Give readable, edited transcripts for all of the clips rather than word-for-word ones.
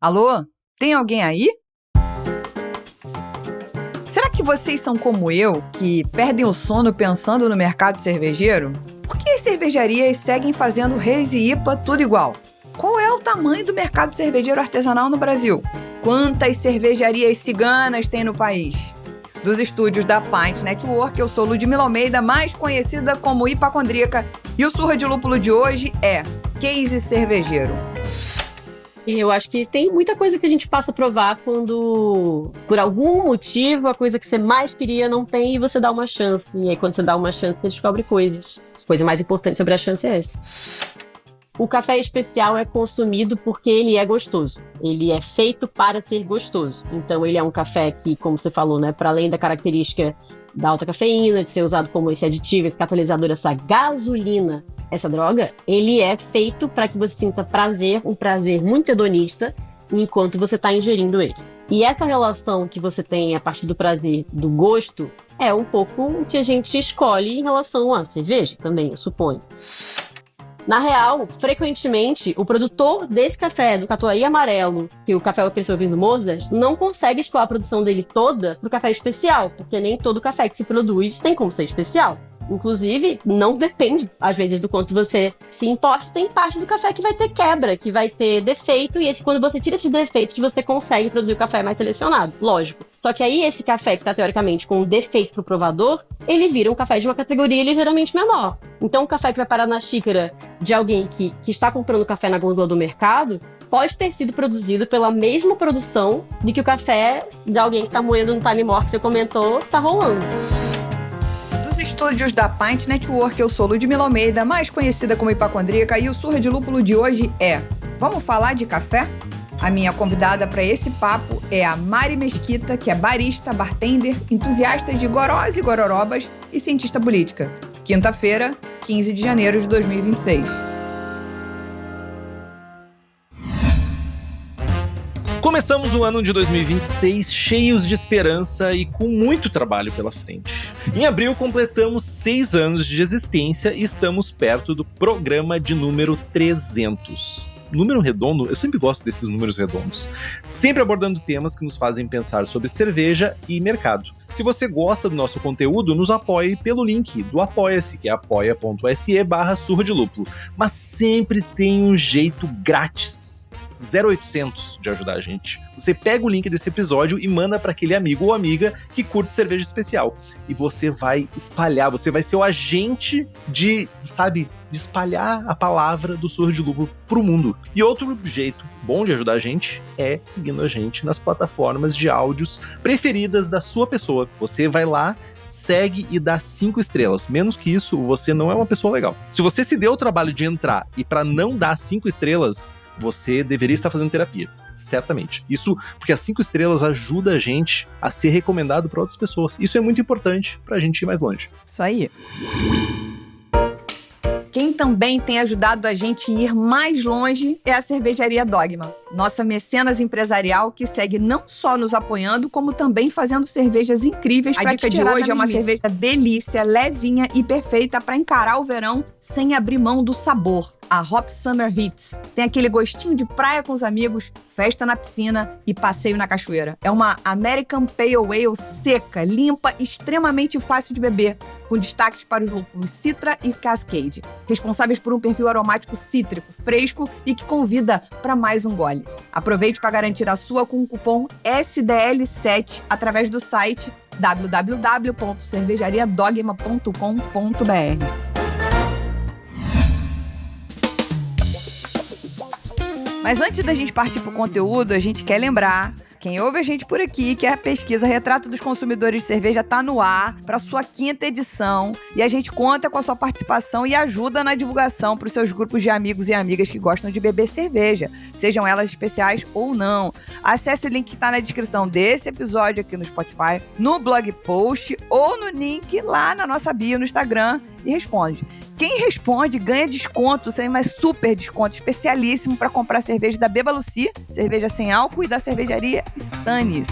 Alô? Tem alguém aí? Será que vocês são como eu, que perdem o sono pensando no mercado cervejeiro? Por que as cervejarias seguem fazendo Reis e IPA tudo igual? Qual é o tamanho do mercado cervejeiro artesanal no Brasil? Quantas cervejarias ciganas tem no país? Dos estúdios da Pint Network, eu sou Ludmila Almeida, mais conhecida como Hipacondríaca, e o Surra de Lúpulo de hoje é Case Cervejeiro. Eu acho que tem muita coisa que a gente passa a provar quando, por algum motivo, a coisa que você mais queria não tem e você dá uma chance. E aí, quando você dá uma chance, você descobre coisas. A coisa mais importante sobre a chance é essa. O café especial é consumido porque ele é gostoso. Ele é feito para ser gostoso. Então, ele é um café que, como você falou, né, para além da característica da alta cafeína, de ser usado como esse aditivo, esse catalisador, essa gasolina, essa droga, ele é feito para que você sinta prazer, um prazer muito hedonista, enquanto você está ingerindo ele. E essa relação que você tem a partir do prazer, do gosto, é um pouco o que a gente escolhe em relação à cerveja também, eu suponho. Na real, frequentemente, o produtor desse café, do Catuai Amarelo, que o café ofereceu vindo Mozart, não consegue escoar a produção dele toda pro café especial, porque nem todo café que se produz tem como ser especial. Inclusive, não depende, às vezes, do quanto você se importa. Tem parte do café que vai ter quebra, que vai ter defeito, e quando você tira esses defeitos, você consegue produzir o café mais selecionado, lógico. Só que aí, esse café que tá, teoricamente, com um defeito pro provador, ele vira um café de uma categoria ligeiramente menor. Então, o café que vai parar na xícara de alguém que está comprando café na gôndola do mercado, pode ter sido produzido pela mesma produção de que o café de alguém que tá moendo no Time More, que você comentou, tá rolando. Estúdios da Pint Network, eu sou Ludmila Almeida, mais conhecida como Hipacondríaca, e o Surra de Lúpulo de hoje é: vamos falar de café? A minha convidada para esse papo é a Mari Mesquita, que é barista, bartender, entusiasta de gorós e gororobas e cientista política. Quinta-feira, 15 de janeiro de 2026. Começamos o ano de 2026 cheios de esperança e com muito trabalho pela frente. Em abril, completamos 6 anos de existência e estamos perto do programa de número 300. Número redondo, eu sempre gosto desses números redondos. Sempre abordando temas que nos fazem pensar sobre cerveja e mercado. Se você gosta do nosso conteúdo, nos apoie pelo link do Apoia-se, que é apoia.se/surra de lúpulo. Mas sempre tem um jeito grátis. 0800 de ajudar a gente. Você pega o link desse episódio e manda para aquele amigo ou amiga que curte cerveja especial. E você vai espalhar, você vai ser o agente de espalhar a palavra do Surra de Lúpulo pro mundo. E outro jeito bom de ajudar a gente é seguindo a gente nas plataformas de áudios preferidas da sua pessoa. Você vai lá, segue e dá 5 estrelas. Menos que isso, você não é uma pessoa legal. Se você se deu o trabalho de entrar e para não dar 5 estrelas, você deveria estar fazendo terapia, certamente. Isso porque as 5 estrelas ajuda a gente a ser recomendado para outras pessoas. Isso é muito importante pra gente ir mais longe. Isso aí. Quem também tem ajudado a gente a ir mais longe é a Cervejaria Dogma, nossa mecenas empresarial que segue não só nos apoiando, como também fazendo cervejas incríveis. A dica de hoje é uma cerveja delícia, levinha e perfeita para encarar o verão sem abrir mão do sabor. A Hop Summer Hits. Tem aquele gostinho de praia com os amigos, festa na piscina e passeio na cachoeira. É uma American Pale Ale seca, limpa, extremamente fácil de beber, com destaques para os lúpulos Citra e Cascade, responsáveis por um perfil aromático cítrico, fresco e que convida para mais um gole. Aproveite para garantir a sua com o cupom SDL7 através do site www.cervejariadogma.com.br. Mas antes da gente partir pro conteúdo, a gente quer lembrar quem ouve a gente por aqui que a pesquisa Retrato dos Consumidores de Cerveja está no ar para sua 5ª edição e a gente conta com a sua participação e ajuda na divulgação para os seus grupos de amigos e amigas que gostam de beber cerveja, sejam elas especiais ou não. Acesse o link que está na descrição desse episódio aqui no Spotify, no blog post ou no link lá na nossa bio no Instagram e responde. Quem responde ganha desconto, sem mais super desconto especialíssimo para comprar cerveja da Beba Lucy, cerveja sem álcool, e da cervejaria Stannis.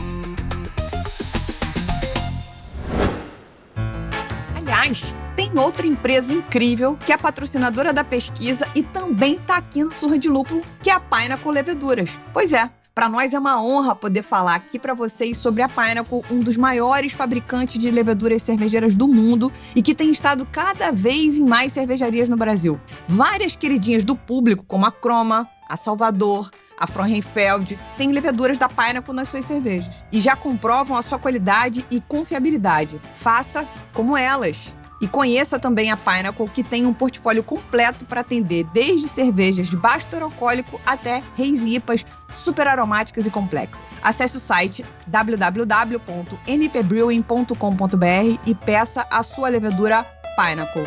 Aliás, tem outra empresa incrível que é patrocinadora da pesquisa e também está aqui no Surra de Lúpulo, que é a Pinnacle Leveduras. Pois é, Para nós é uma honra poder falar aqui para vocês sobre a Pinnacle, um dos maiores fabricantes de leveduras cervejeiras do mundo e que tem estado cada vez em mais cervejarias no Brasil. Várias queridinhas do público, como a Croma, a Salvador, a Frauenfeld, têm leveduras da Pinnacle nas suas cervejas e já comprovam a sua qualidade e confiabilidade. Faça como elas. E conheça também a Pinnacle, que tem um portfólio completo para atender desde cervejas de baixo teor alcoólico até reis e IPAs super aromáticas e complexas. Acesse o site www.npbrewing.com.br e peça a sua levedura Pinnacle.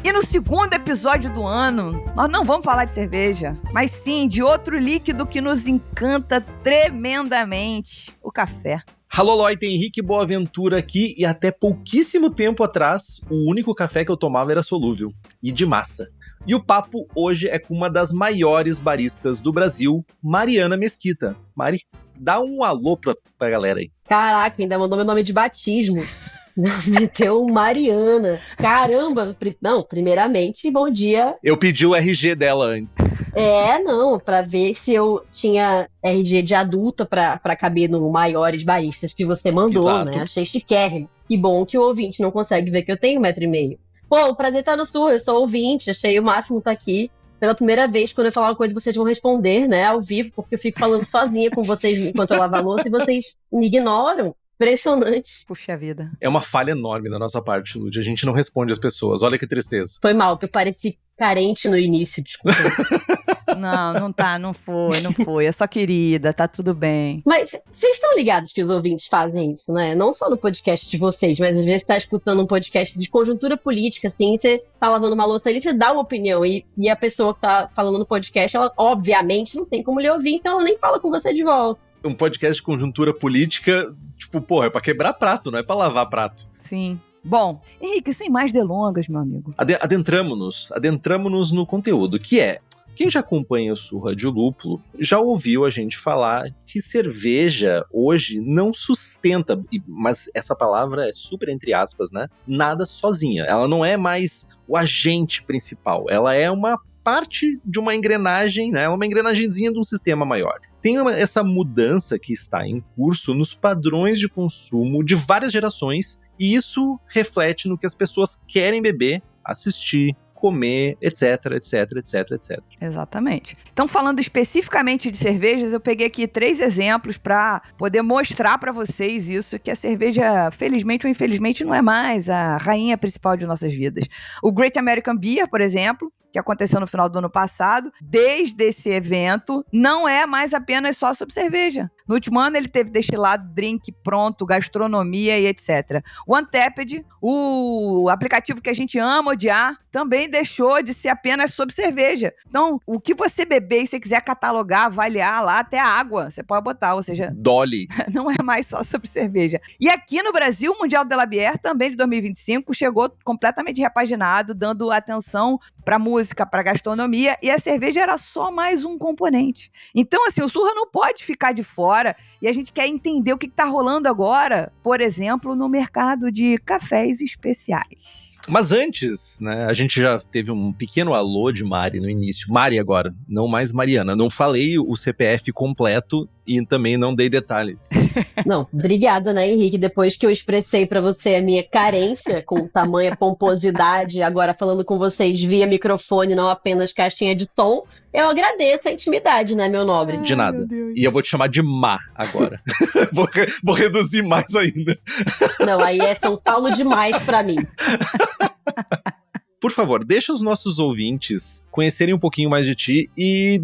E no segundo episódio do ano, nós não vamos falar de cerveja, mas sim de outro líquido que nos encanta tremendamente, o café. Alô, Loi, tem Henrique Boaventura aqui e até pouquíssimo tempo atrás, o único café que eu tomava era solúvel e de massa. E o papo hoje é com uma das maiores baristas do Brasil, Mariana Mesquita. Mari, dá um alô pra galera aí. Caraca, ainda mandou meu nome de batismo. Meteu Mariana. Caramba! Não, primeiramente, bom dia. Eu pedi o RG dela antes. Pra ver se eu tinha RG de adulta pra caber no Maiores Baristas que você mandou, Exato. né? Achei chiquérrimo. Que bom que o ouvinte não consegue ver que eu tenho 1,5 m. Pô, o prazer tá no sul, eu sou ouvinte, achei o máximo tá aqui. Pela primeira vez, quando eu falar uma coisa, vocês vão responder, né, ao vivo, porque eu fico falando sozinha com vocês enquanto eu lavo a louça e vocês me ignoram. Impressionante. Puxa vida. É uma falha enorme da nossa parte, Lud. A gente não responde as pessoas. Olha que tristeza. Foi mal, eu pareci carente no início, desculpa. Não foi. Eu só querida, tá tudo bem. Mas vocês estão ligados que os ouvintes fazem isso, né? Não só no podcast de vocês, mas às vezes você tá escutando um podcast de conjuntura política, assim, você tá lavando uma louça ali, você dá uma opinião, e a pessoa que tá falando no podcast, ela obviamente não tem como lhe ouvir, então ela nem fala com você de volta. Um podcast de conjuntura política, tipo, porra, é pra quebrar prato, não é pra lavar prato. Sim. Bom, Henrique, sem mais delongas, meu amigo. Adentramos-nos no conteúdo, que é... Quem já acompanha o Surra de Lúpulo já ouviu a gente falar que cerveja hoje não sustenta, mas essa palavra é super entre aspas, né? Nada sozinha. Ela não é mais o agente principal. Ela é uma parte de uma engrenagem, né? Ela é uma engrenagemzinha de um sistema maior. Tem essa mudança que está em curso nos padrões de consumo de várias gerações e isso reflete no que as pessoas querem beber, assistir, comer, etc. Exatamente. Então, falando especificamente de cervejas, eu peguei aqui 3 exemplos para poder mostrar para vocês isso, que a cerveja, felizmente ou infelizmente, não é mais a rainha principal de nossas vidas. O Great American Beer, por exemplo, que aconteceu no final do ano passado, desde esse evento, não é mais apenas só sobre cerveja. No último ano ele teve destilado, drink pronto, gastronomia e etc. O Untapped, o aplicativo que a gente ama odiar, também deixou de ser apenas sobre cerveja. Então, o que você beber e você quiser catalogar, avaliar lá, até a água, você pode botar, ou seja... Dolly. Não é mais só sobre cerveja. E aqui no Brasil, o Mundial de la Bière, também de 2025, chegou completamente repaginado, dando atenção para música, para gastronomia, e a cerveja era só mais um componente. Então, assim, o Surra não pode ficar de fora, e a gente quer entender o que está rolando agora, por exemplo, no mercado de cafés especiais. Mas antes, né, a gente já teve um pequeno alô de Mari no início. Mari agora, não mais Mariana. Não falei o CPF completo e também não dei detalhes. Não, obrigada, né, Henrique? Depois que eu expressei pra você a minha carência com tamanha pomposidade, agora falando com vocês via microfone, não apenas caixinha de som, eu agradeço a intimidade, né, meu nobre? De nada. E eu vou te chamar de Má agora. vou reduzir mais ainda. Não, aí é São Paulo demais pra mim. Por favor, deixa os nossos ouvintes conhecerem um pouquinho mais de ti e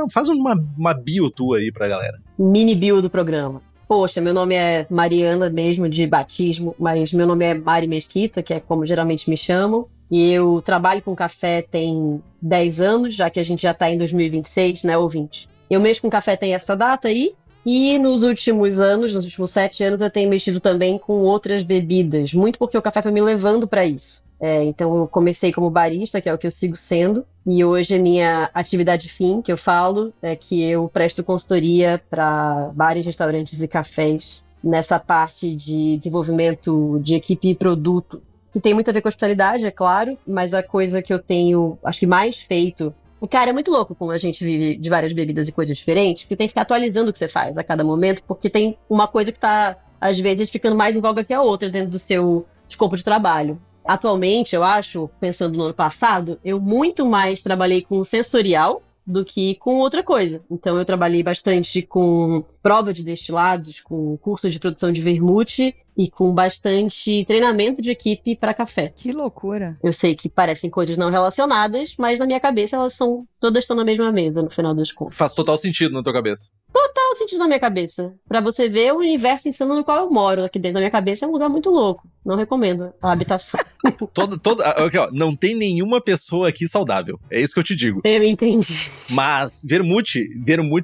faz uma bio tua aí pra galera. Mini bio do programa. Poxa, meu nome é Mariana mesmo, de batismo, mas meu nome é Mari Mesquita, que é como geralmente me chamam. E eu trabalho com café tem 10 anos, já que a gente já tá em 2026, né, ouvinte? Eu mexo com café tem essa data aí. E nos últimos anos, nos últimos 7 anos, eu tenho mexido também com outras bebidas. Muito porque o café foi me levando para isso. Então eu comecei como barista, que é o que eu sigo sendo. E hoje a minha atividade fim, que eu falo, é que eu presto consultoria para bares, restaurantes e cafés nessa parte de desenvolvimento de equipe e produto, que tem muito a ver com hospitalidade, é claro, mas a coisa que eu tenho, acho que mais feito. Cara, é muito louco como a gente vive de várias bebidas e coisas diferentes, você tem que ficar atualizando o que você faz a cada momento, porque tem uma coisa que tá, às vezes, ficando mais em voga que a outra dentro do seu escopo de trabalho. Atualmente, eu acho, pensando no ano passado, eu muito mais trabalhei com o sensorial do que com outra coisa. Então, eu trabalhei bastante com prova de destilados, com curso de produção de vermute e com bastante treinamento de equipe para café. Que loucura. Eu sei que parecem coisas não relacionadas, mas na minha cabeça elas todas estão na mesma mesa, no final das contas. Faz total sentido na tua cabeça. Total sentido na minha cabeça. Pra você ver o universo insano no qual eu moro. Aqui dentro da minha cabeça é um lugar muito louco. Não recomendo a habitação. Aqui, ó, não tem nenhuma pessoa aqui saudável. É isso que eu te digo. Eu entendi. Mas vermute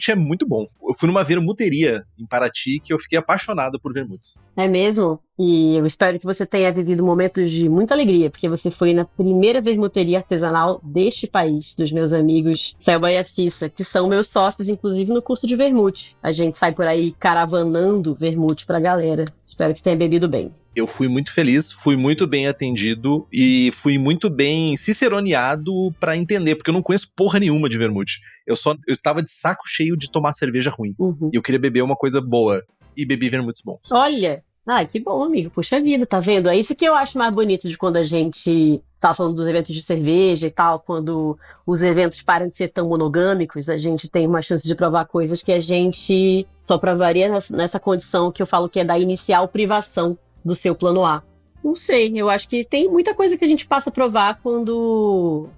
é muito bom. Eu fui numa vermuteria em Paraty que eu fiquei apaixonado por vermutes. É mesmo? E eu espero que você tenha vivido momentos de muita alegria, porque você foi na primeira vermuteria artesanal deste país, dos meus amigos Selba e a Cissa, que são meus sócios, inclusive, no curso de vermute. A gente sai por aí caravanando vermute pra galera. Espero que você tenha bebido bem. Eu fui muito feliz, fui muito bem atendido e fui muito bem ciceroneado pra entender, porque eu não conheço porra nenhuma de vermute. Eu estava de saco cheio de tomar cerveja ruim. E eu queria beber uma coisa boa. E bebi vermutes bons. Olha! Ah, que bom, amigo. Puxa vida, tá vendo? É isso que eu acho mais bonito de quando a gente tá falando dos eventos de cerveja e tal, quando os eventos param de ser tão monogâmicos, a gente tem uma chance de provar coisas que a gente só provaria nessa condição que eu falo que é da inicial privação do seu plano A. Não sei, eu acho que tem muita coisa que a gente passa a provar quando,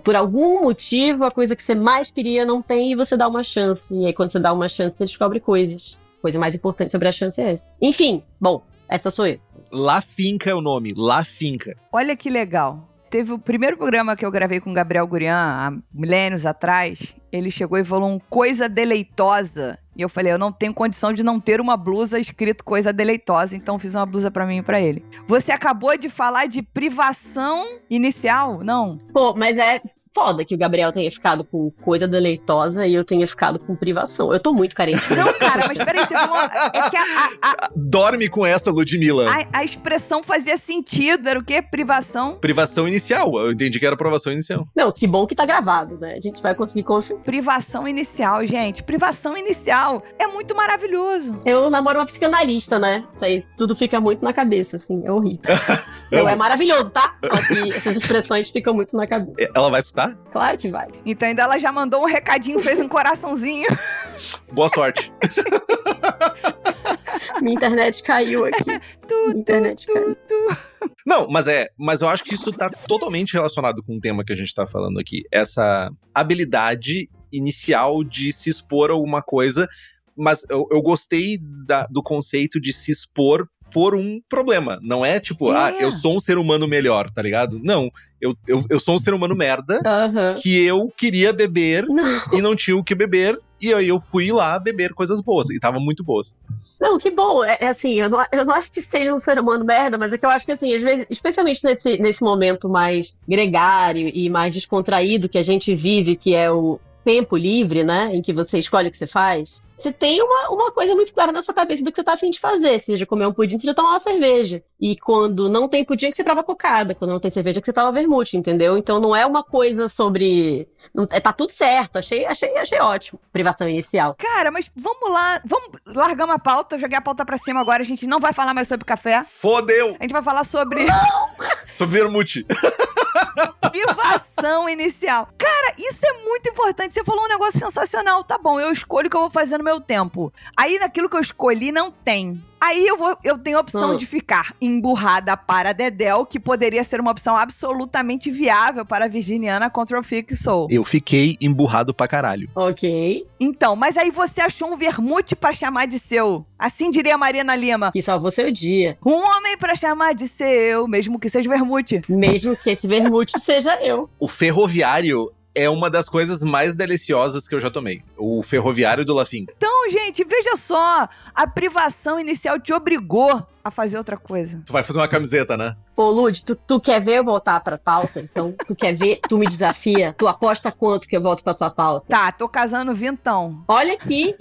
por algum motivo, a coisa que você mais queria não tem e você dá uma chance. E aí quando você dá uma chance, você descobre coisas. A coisa mais importante sobre a chance é essa. Enfim, bom, essa sou eu. La Finca é o nome, La Finca. Olha que legal. Teve o primeiro programa que eu gravei com o Gabriel Gurian, há milênios atrás. Ele chegou e falou coisa deleitosa. E eu falei, eu não tenho condição de não ter uma blusa escrito coisa deleitosa, então fiz uma blusa pra mim e pra ele. Você acabou de falar de privação inicial? Não? Pô, mas é foda que o Gabriel tenha ficado com coisa deleitosa e eu tenha ficado com privação. Eu tô muito carente. Não, cara, mas peraí, você falou... É que Dorme com essa, Ludmilla. A expressão fazia sentido, era o quê? Privação? Privação inicial, eu entendi que era aprovação inicial. Não, que bom que tá gravado, né? A gente vai conseguir confirmar. Privação inicial, gente. Privação inicial. É muito maravilhoso. Eu namoro uma psicanalista, né? Isso aí, tudo fica muito na cabeça, assim, é horrível. É maravilhoso, tá? Só que essas expressões ficam muito na cabeça. Ela vai escutar? Claro que vai. Então ainda ela já mandou um recadinho, fez um coraçãozinho. Boa sorte. Minha internet caiu aqui. Caiu. Não, mas eu acho que isso tá totalmente relacionado com o tema que a gente tá falando aqui. Essa habilidade inicial de se expor a alguma coisa, mas eu gostei do conceito de se expor por um problema. Não é tipo, eu sou um ser humano melhor, tá ligado? Não, eu sou um ser humano merda, que eu queria beber e não tinha o que beber, e aí eu fui lá beber coisas boas, e tava muito boas. Não, que bom. É assim, eu não acho que seja um ser humano merda, mas é que eu acho que assim, às vezes, especialmente nesse momento mais gregário e mais descontraído que a gente vive, que é o tempo livre, né, em que você escolhe o que você faz, você tem uma coisa muito clara na sua cabeça do que você tá afim de fazer. Seja comer um pudim, seja tomar uma cerveja. E quando não tem pudim, é que você prova cocada. Quando não tem cerveja, é que você prova vermute, entendeu? Então não é uma coisa sobre... tá tudo certo. Achei ótimo. Privação inicial. Cara, mas vamos lá. Vamos largar uma pauta. Joguei a pauta pra cima agora. A gente não vai falar mais sobre café. Fodeu! A gente vai falar sobre... Sobre vermute. Privação inicial. Cara, isso é muito importante. Você falou um negócio sensacional. Tá bom, eu escolho o que eu vou fazer no meu tempo. Aí, naquilo que eu escolhi, não tem. Aí eu tenho a opção de ficar emburrada para Dedéu, que poderia ser uma opção absolutamente viável para a virginiana Control Freak Soul. Eu fiquei emburrado pra caralho. Ok. Então, mas aí você achou um vermute pra chamar de seu. Assim diria Marina Lima. Que salvou seu dia. Um homem pra chamar de seu, mesmo que seja vermute. Mesmo que esse vermute seja eu. O ferroviário é uma das coisas mais deliciosas que eu já tomei. O ferroviário do La Finca. Então, gente, veja só. A privação inicial te obrigou a fazer outra coisa. Tu vai fazer uma camiseta, né? Pô, Lud, tu quer ver eu voltar pra pauta? Então, tu quer ver, tu me desafia? Tu aposta quanto que eu volto pra tua pauta? Tá, tô casando vintão. Olha aqui.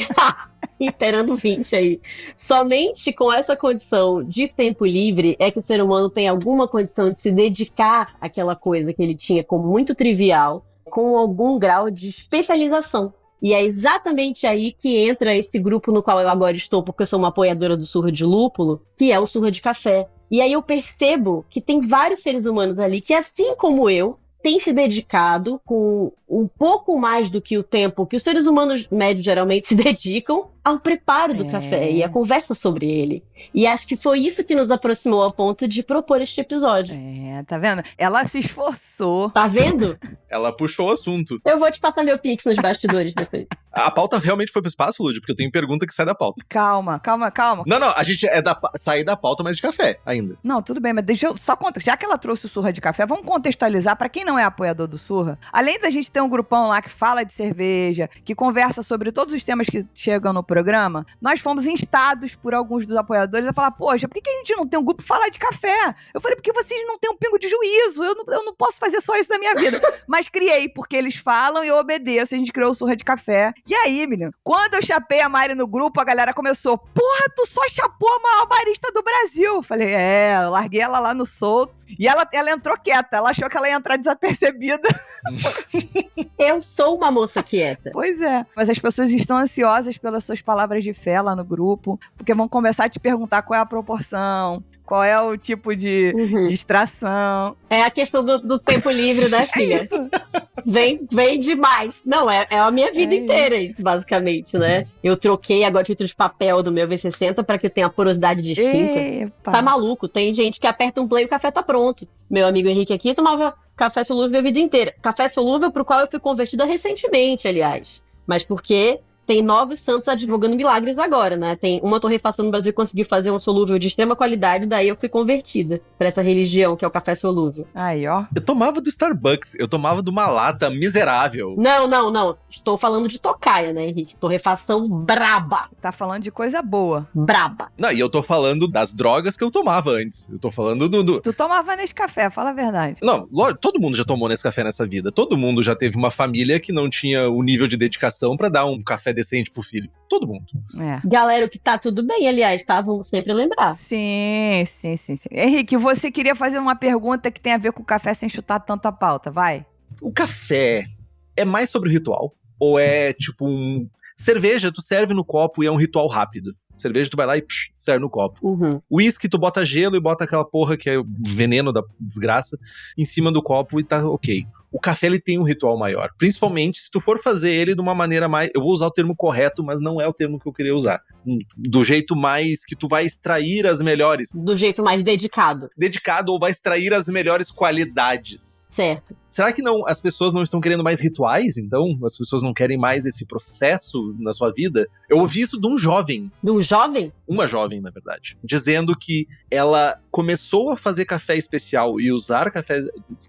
Inteirando 20 aí. Somente com essa condição de tempo livre é que o ser humano tem alguma condição de se dedicar àquela coisa que ele tinha como muito trivial, com algum grau de especialização. E é exatamente aí que entra esse grupo no qual eu agora estou, porque eu sou uma apoiadora do Surra de Lúpulo, que é o Surra de Café. E aí eu percebo que tem vários seres humanos ali que, assim como eu, têm se dedicado com um pouco mais do que o tempo que os seres humanos médios geralmente se dedicam ao preparo do café e à conversa sobre ele. E acho que foi isso que nos aproximou a ponto de propor este episódio. Tá vendo? Ela se esforçou. Tá vendo? Ela puxou o assunto. Eu vou te passar meu pix nos bastidores depois. A pauta realmente foi pro espaço, Lud, porque eu tenho pergunta que sai da pauta. Calma. Não, a gente sair da pauta, mas de café ainda. Não, tudo bem, mas deixa eu só contar. Já que ela trouxe o Surra de Café, vamos contextualizar pra quem não é apoiador do Surra. Além da gente ter um grupão lá que fala de cerveja, que conversa sobre todos os temas que chegam no programa, nós fomos instados por alguns dos apoiadores a falar, poxa, por que a gente não tem um grupo pra falar de café? Eu falei, porque vocês não têm um pingo de juízo, eu não posso fazer só isso na minha vida. Mas criei, porque eles falam e eu obedeço, a gente criou o Surra de Café. E aí, menino, quando eu chapei a Mari no grupo, a galera começou, porra, tu só chapou a maior barista do Brasil. Eu falei, eu larguei ela lá no solto. E ela entrou quieta, ela achou que ela ia entrar desapercebida. Eu sou uma moça quieta. Pois é, mas as pessoas estão ansiosas pelas suas palavras de fé lá no grupo, porque vão começar a te perguntar qual é a proporção, qual é o tipo de distração. É a questão do tempo livre, né, filha? É isso. Vem demais. Não, é a minha vida inteira isso, basicamente, né? Eu troquei agora o filtro de papel do meu V60 para que eu tenha porosidade distinta. Epa. Tá maluco? Tem gente que aperta um play e o café tá pronto. Meu amigo Henrique aqui tomava café solúvel a vida inteira. Café solúvel pro qual eu fui convertida recentemente, aliás. Mas porque tem novos santos advogando milagres agora, né? Tem uma torrefação no Brasil que conseguiu fazer um solúvel de extrema qualidade, daí eu fui convertida pra essa religião que é o café solúvel. Aí, ó. Eu tomava do Starbucks, eu tomava de uma lata miserável. Não. Estou falando de tocaia, né, Henrique? Torrefação braba. Tá falando de coisa boa. Braba. Não, e eu tô falando das drogas que eu tomava antes. Eu tô falando do... Tu tomava nesse café, fala a verdade. Não, lógico, todo mundo já tomou nesse café nessa vida. Todo mundo já teve uma família que não tinha o nível de dedicação pra dar um café decente pro filho. Todo mundo. Galera, o que tá tudo bem, aliás, tá? Vamos sempre lembrar. Sim. Henrique, você queria fazer uma pergunta que tem a ver com o café sem chutar tanto a pauta, vai. O café é mais sobre o ritual? Ou é tipo cerveja, tu serve no copo e é um ritual rápido? Cerveja, tu vai lá e serve no copo. Whisky, tu bota gelo e bota aquela porra que é o veneno da desgraça em cima do copo e tá ok. O café, ele tem um ritual maior. Principalmente se tu for fazer ele de uma maneira mais... Eu vou usar o termo correto, mas não é o termo que eu queria usar. Do jeito mais que tu vai extrair as melhores... Do jeito mais dedicado. Dedicado ou vai extrair as melhores qualidades. Certo. Será que não, as pessoas não estão querendo mais rituais, então? As pessoas não querem mais esse processo na sua vida? Eu ouvi isso de um jovem. De um jovem? Uma jovem, na verdade. Dizendo que ela começou a fazer café especial e usar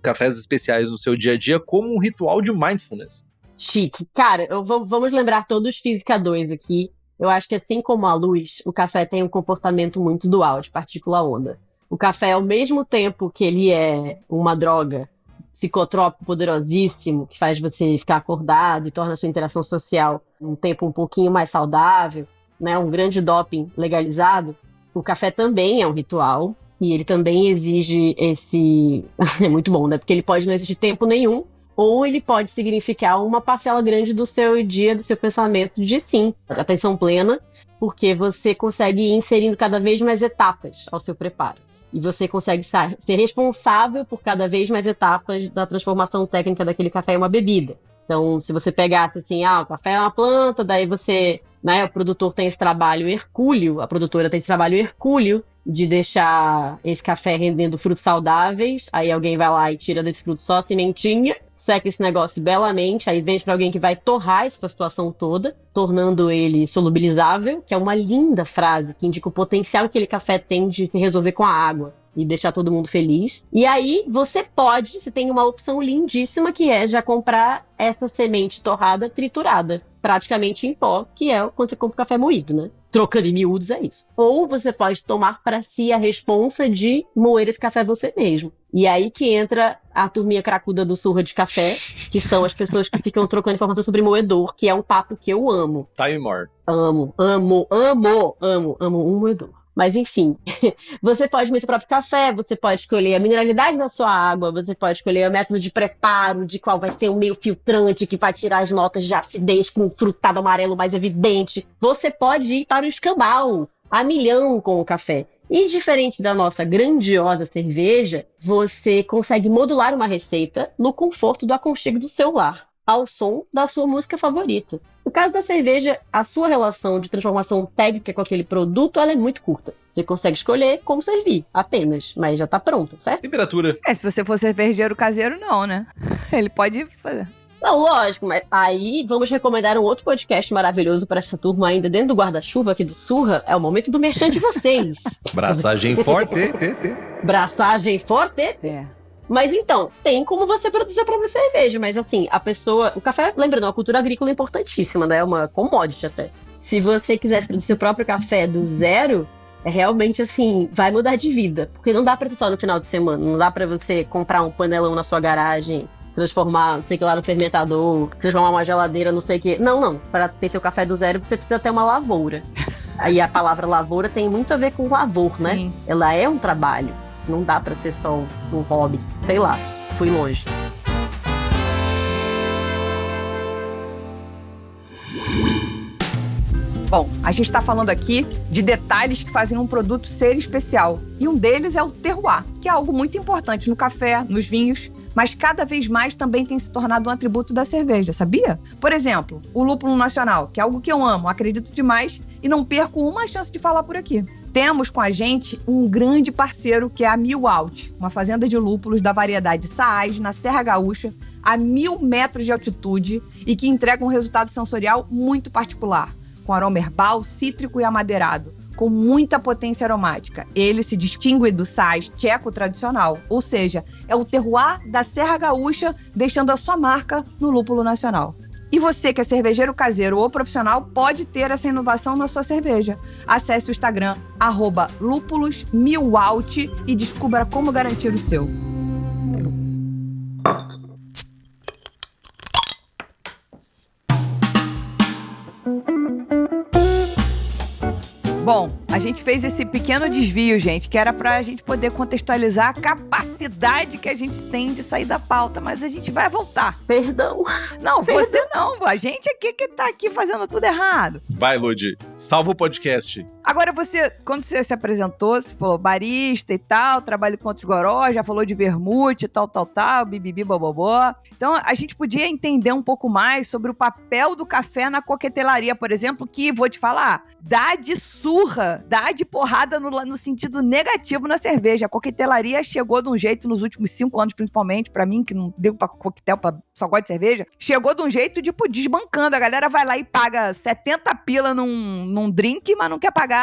cafés especiais no seu dia a dia como um ritual de mindfulness. Chique. Cara, vamos lembrar todos Física 2 aqui. Eu acho que assim como a luz, o café tem um comportamento muito dual, de partícula-onda. O café, ao mesmo tempo que ele é uma droga psicotrópico poderosíssimo, que faz você ficar acordado e torna a sua interação social um tempo um pouquinho mais saudável, né, um grande doping legalizado, o café também é um ritual e ele também exige esse... é muito bom, né? Porque ele pode não exigir tempo nenhum, ou ele pode significar uma parcela grande do seu dia, do seu pensamento de sim, atenção plena, porque você consegue ir inserindo cada vez mais etapas ao seu preparo. E você consegue ser responsável por cada vez mais etapas da transformação técnica daquele café em uma bebida. Então, se você pegasse assim, o café é uma planta, daí você, né, o produtor tem esse trabalho hercúleo, a produtora tem esse trabalho hercúleo de deixar esse café rendendo frutos saudáveis, aí alguém vai lá e tira desse fruto só a sementinha, seca esse negócio belamente, aí vende para alguém que vai torrar essa situação toda, tornando ele solubilizável, que é uma linda frase que indica o potencial que aquele café tem de se resolver com a água e deixar todo mundo feliz. E aí você tem uma opção lindíssima que é já comprar essa semente torrada triturada, praticamente em pó, que é quando você compra café moído, né? Trocando em miúdos é isso. Ou você pode tomar para si a responsa de moer esse café você mesmo. E aí que entra a turminha cracuda do Surra de Café, que são as pessoas que ficam trocando informação sobre moedor, que é um papo que eu amo. Time more. Amo um moedor. Mas enfim, você pode medir seu próprio café, você pode escolher a mineralidade da sua água, você pode escolher o método de preparo, de qual vai ser o meio filtrante que vai tirar as notas de acidez com o frutado amarelo mais evidente. Você pode ir para o escambau, a milhão com o café. E diferente da nossa grandiosa cerveja, você consegue modular uma receita no conforto do aconchego do seu lar, ao som da sua música favorita. No caso da cerveja, a sua relação de transformação técnica com aquele produto ela é muito curta. Você consegue escolher como servir, apenas, mas já tá pronta, certo? Temperatura. Se você for cervejeiro caseiro, não, né? Ele pode fazer. Não, lógico, mas aí vamos recomendar um outro podcast maravilhoso para essa turma ainda dentro do guarda-chuva aqui do Surra. É o momento do merchan de vocês. Braçagem forte. Braçagem forte. É. Mas então, tem como você produzir a própria cerveja, mas assim, o café, lembrando, a cultura agrícola é importantíssima, né? É uma commodity até. Se você quisesse produzir seu próprio café do zero, é realmente assim, vai mudar de vida. Porque não dá pra ser só no final de semana, não dá pra você comprar um panelão na sua garagem, transformar, não sei o que lá, no fermentador, transformar uma geladeira, não sei o que. Não. Para ter seu café do zero, você precisa ter uma lavoura. Aí a palavra lavoura tem muito a ver com lavor, né? Sim. Ela é um trabalho. Não dá pra ser só um hobby. Sei lá, fui longe. Bom, a gente está falando aqui de detalhes que fazem um produto ser especial. E um deles é o terroir, que é algo muito importante no café, nos vinhos, mas cada vez mais também tem se tornado um atributo da cerveja, sabia? Por exemplo, o lúpulo nacional, que é algo que eu amo, acredito demais e não perco uma chance de falar por aqui. Temos com a gente um grande parceiro que é a Mil Alt, uma fazenda de lúpulos da variedade Saaz, na Serra Gaúcha, a 1.000 metros de altitude e que entrega um resultado sensorial muito particular, com aroma herbal, cítrico e amadeirado, com muita potência aromática. Ele se distingue do Saaz tcheco tradicional, ou seja, é o terroir da Serra Gaúcha, deixando a sua marca no lúpulo nacional. E você que é cervejeiro caseiro ou profissional pode ter essa inovação na sua cerveja. Acesse o Instagram @lúpulos1000alt e descubra como garantir o seu. Bom, a gente fez esse pequeno desvio, gente, que era pra gente poder contextualizar a capacidade que a gente tem de sair da pauta, mas a gente vai voltar. Perdão. Não, você não, a gente aqui que tá aqui fazendo tudo errado. Vai, Lud, salva o podcast. Agora quando você se apresentou, você falou barista e tal, trabalho com outros goró, já falou de vermute, tal, bibibi, bobobó. Então, a gente podia entender um pouco mais sobre o papel do café na coquetelaria, por exemplo, que, vou te falar, dá de surra, dá de porrada no sentido negativo na cerveja. A coquetelaria chegou de um jeito nos últimos 5 anos, principalmente, pra mim, que não ligo pra coquetel, só gosto de cerveja, chegou de um jeito, tipo, desbancando. A galera vai lá e paga 70 pila num drink, mas não quer pagar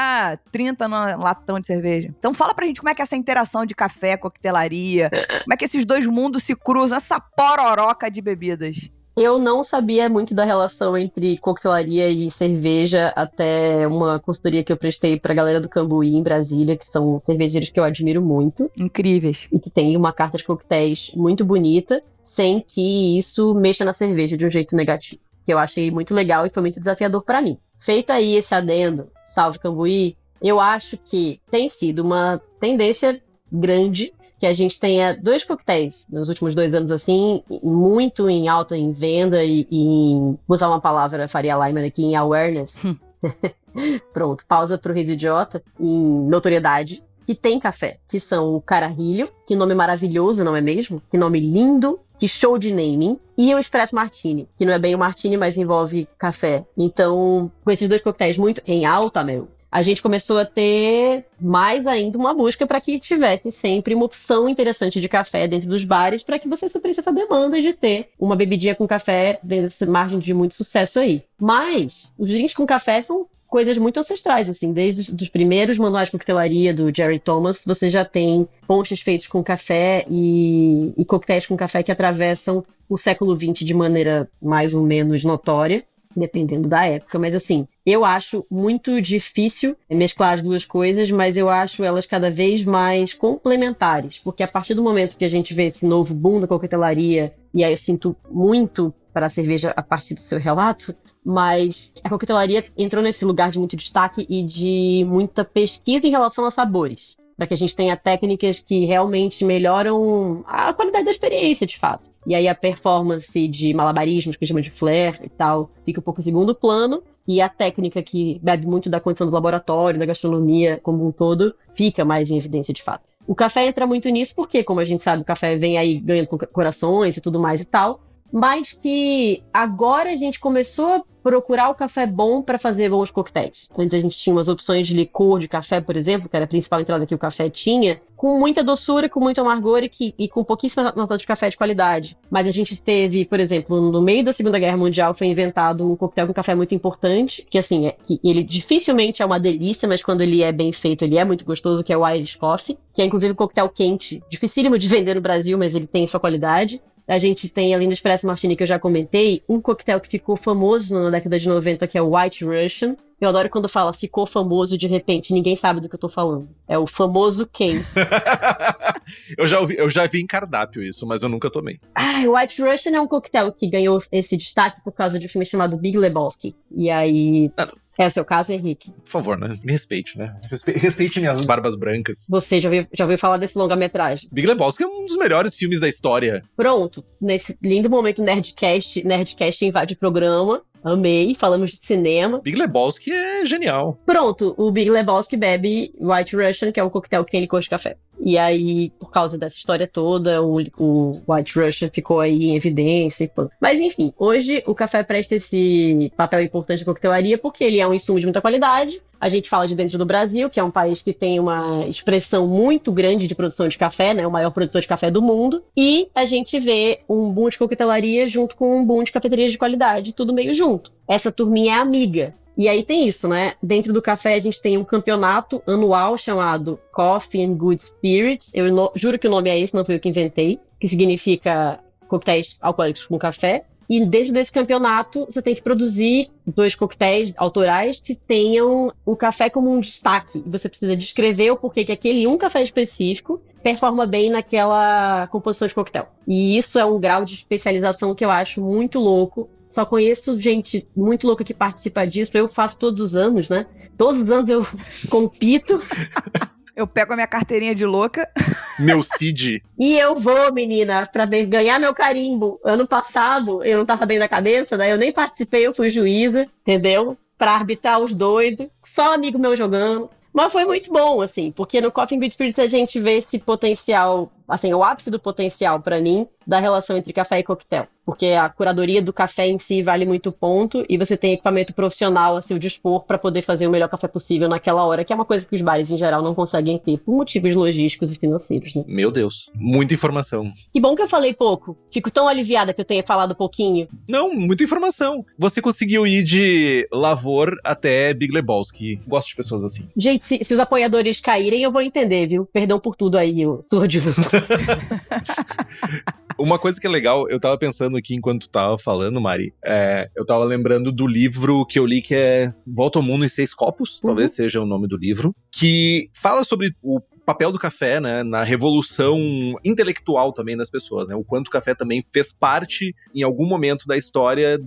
30 num latão de cerveja. Então fala pra gente como é que é essa interação de café, coquetelaria, como é que esses dois mundos se cruzam, essa pororoca de bebidas. Eu não sabia muito da relação entre coquetelaria e cerveja até uma consultoria que eu prestei pra galera do Cambuí, em Brasília, que são cervejeiros que eu admiro muito. Incríveis. E que tem uma carta de coquetéis muito bonita, sem que isso mexa na cerveja de um jeito negativo. Que eu achei muito legal e foi muito desafiador pra mim. Feito aí esse adendo, salve Cambuí, eu acho que tem sido uma tendência grande que a gente tenha 2 coquetéis nos últimos 2 anos, assim, muito em alta em venda e em, vou usar uma palavra Faria Limer aqui, em awareness. Pronto, pausa pro Riso Idiota, em notoriedade, que tem café, que são o Carajillo, que nome maravilhoso, não é mesmo? Que nome lindo, que show de naming, e o Espresso Martini, que não é bem o Martini, mas envolve café. Então, com esses 2 coquetéis muito em alta, a gente começou a ter mais ainda uma busca para que tivesse sempre uma opção interessante de café dentro dos bares, para que você suprisse essa demanda de ter uma bebidinha com café dessa margem de muito sucesso aí. Mas os drinks com café são coisas muito ancestrais, assim, desde os primeiros manuais de coquetelaria do Jerry Thomas, você já tem ponches feitos com café e coquetéis com café que atravessam o século XX de maneira mais ou menos notória. dependendo da época. Mas assim, eu acho muito difícil mesclar as duas coisas, mas eu acho elas cada vez mais complementares. Porque a partir do momento que a gente vê esse novo boom da coquetelaria, e aí eu sinto muito para a cerveja a partir do seu relato, mas a coquetelaria entrou nesse lugar de muito destaque e de muita pesquisa em relação a sabores, para que a gente tenha técnicas que realmente melhoram a qualidade da experiência, de fato. E aí a performance de malabarismos, que a gente chama de flair e tal, fica um pouco em segundo plano, e a técnica que bebe muito da condição do laboratório, da gastronomia como um todo, fica mais em evidência, de fato. O café entra muito nisso porque, como a gente sabe, o café vem aí ganhando corações e tudo mais e tal, mas que agora a gente começou a procurar o café bom para fazer bons coquetéis. Antes a gente tinha umas opções de licor de café, por exemplo, que era a principal entrada que o café tinha, com muita doçura, com muito amargor e com pouquíssima nota de café de qualidade. Mas a gente teve, por exemplo, no meio da Segunda Guerra Mundial foi inventado um coquetel com café muito importante, que assim, que ele dificilmente é uma delícia, mas quando ele é bem feito, ele é muito gostoso, que é o Irish Coffee, que é inclusive um coquetel quente, dificílimo de vender no Brasil, mas ele tem sua qualidade. A gente tem, além do Espresso Martini, que eu já comentei, um coquetel que ficou famoso na década de 90, que é o White Russian. Eu adoro quando fala ficou famoso de repente, ninguém sabe do que eu tô falando. É o famoso Ken. eu já vi em cardápio isso, mas eu nunca tomei. O White Russian é um coquetel que ganhou esse destaque por causa de um filme chamado Big Lebowski. E aí... É o seu caso, Henrique? Por favor, né? Me respeite, né? Respeite minhas barbas brancas. Você já ouviu falar desse longa-metragem? Big Lebowski é um dos melhores filmes da história. Pronto. Nesse lindo momento Nerdcast invade o programa. Amei, falamos de cinema. Big Lebowski é genial. Pronto, o Big Lebowski bebe White Russian, que é um coquetel que tem licor de café. E aí, por causa dessa história toda, o White Russian ficou aí em evidência. Mas enfim, hoje o café presta esse papel importante na coquetelaria porque ele é um insumo de muita qualidade. A gente fala de dentro do Brasil, que é um país que tem uma expressão muito grande de produção de café, né? O maior produtor de café do mundo. E a gente vê um boom de coquetelaria junto com um boom de cafeterias de qualidade, tudo meio junto. Essa turminha é amiga. E aí tem isso, né? Dentro do café a gente tem um campeonato anual chamado Coffee and Good Spirits. Eu juro que o nome é esse, não foi eu que inventei. Que significa coquetéis alcoólicos com café. E dentro desse campeonato, você tem que produzir 2 coquetéis autorais que tenham o café como um destaque. E você precisa descrever o porquê que aquele um café específico performa bem naquela composição de coquetel. E isso é um grau de especialização que eu acho muito louco. Só conheço gente muito louca que participa disso. Eu faço todos os anos, né? Todos os anos eu compito. Eu pego a minha carteirinha de louca. Meu Cid. E eu vou, menina, pra ganhar meu carimbo. Ano passado, eu não tava bem da cabeça, daí eu nem participei, eu fui juíza, entendeu? Pra arbitrar os doidos. Só amigo meu jogando. Mas foi muito bom, assim, porque no Coffee and Good Spirits a gente vê esse potencial, assim, o ápice do potencial, pra mim, da relação entre café e coquetel. Porque a curadoria do café em si vale muito ponto e você tem equipamento profissional a seu dispor para poder fazer o melhor café possível naquela hora, que é uma coisa que os bares em geral não conseguem ter por motivos logísticos e financeiros, né? Meu Deus, muita informação. Que bom que eu falei pouco. Fico tão aliviada que eu tenha falado pouquinho. Não, muita informação. Você conseguiu ir de Lavor até Big Lebowski. Gosto de pessoas assim. Gente, se os apoiadores caírem, eu vou entender, viu? Perdão por tudo aí, o surdo. Uma coisa que é legal, eu tava pensando aqui enquanto tu tava falando, Mari, eu tava lembrando do livro que eu li que é Volta ao Mundo em 6 Copos, talvez seja o nome do livro, que fala sobre o papel do café, né, na revolução intelectual também das pessoas, né, o quanto o café também fez parte, em algum momento da história,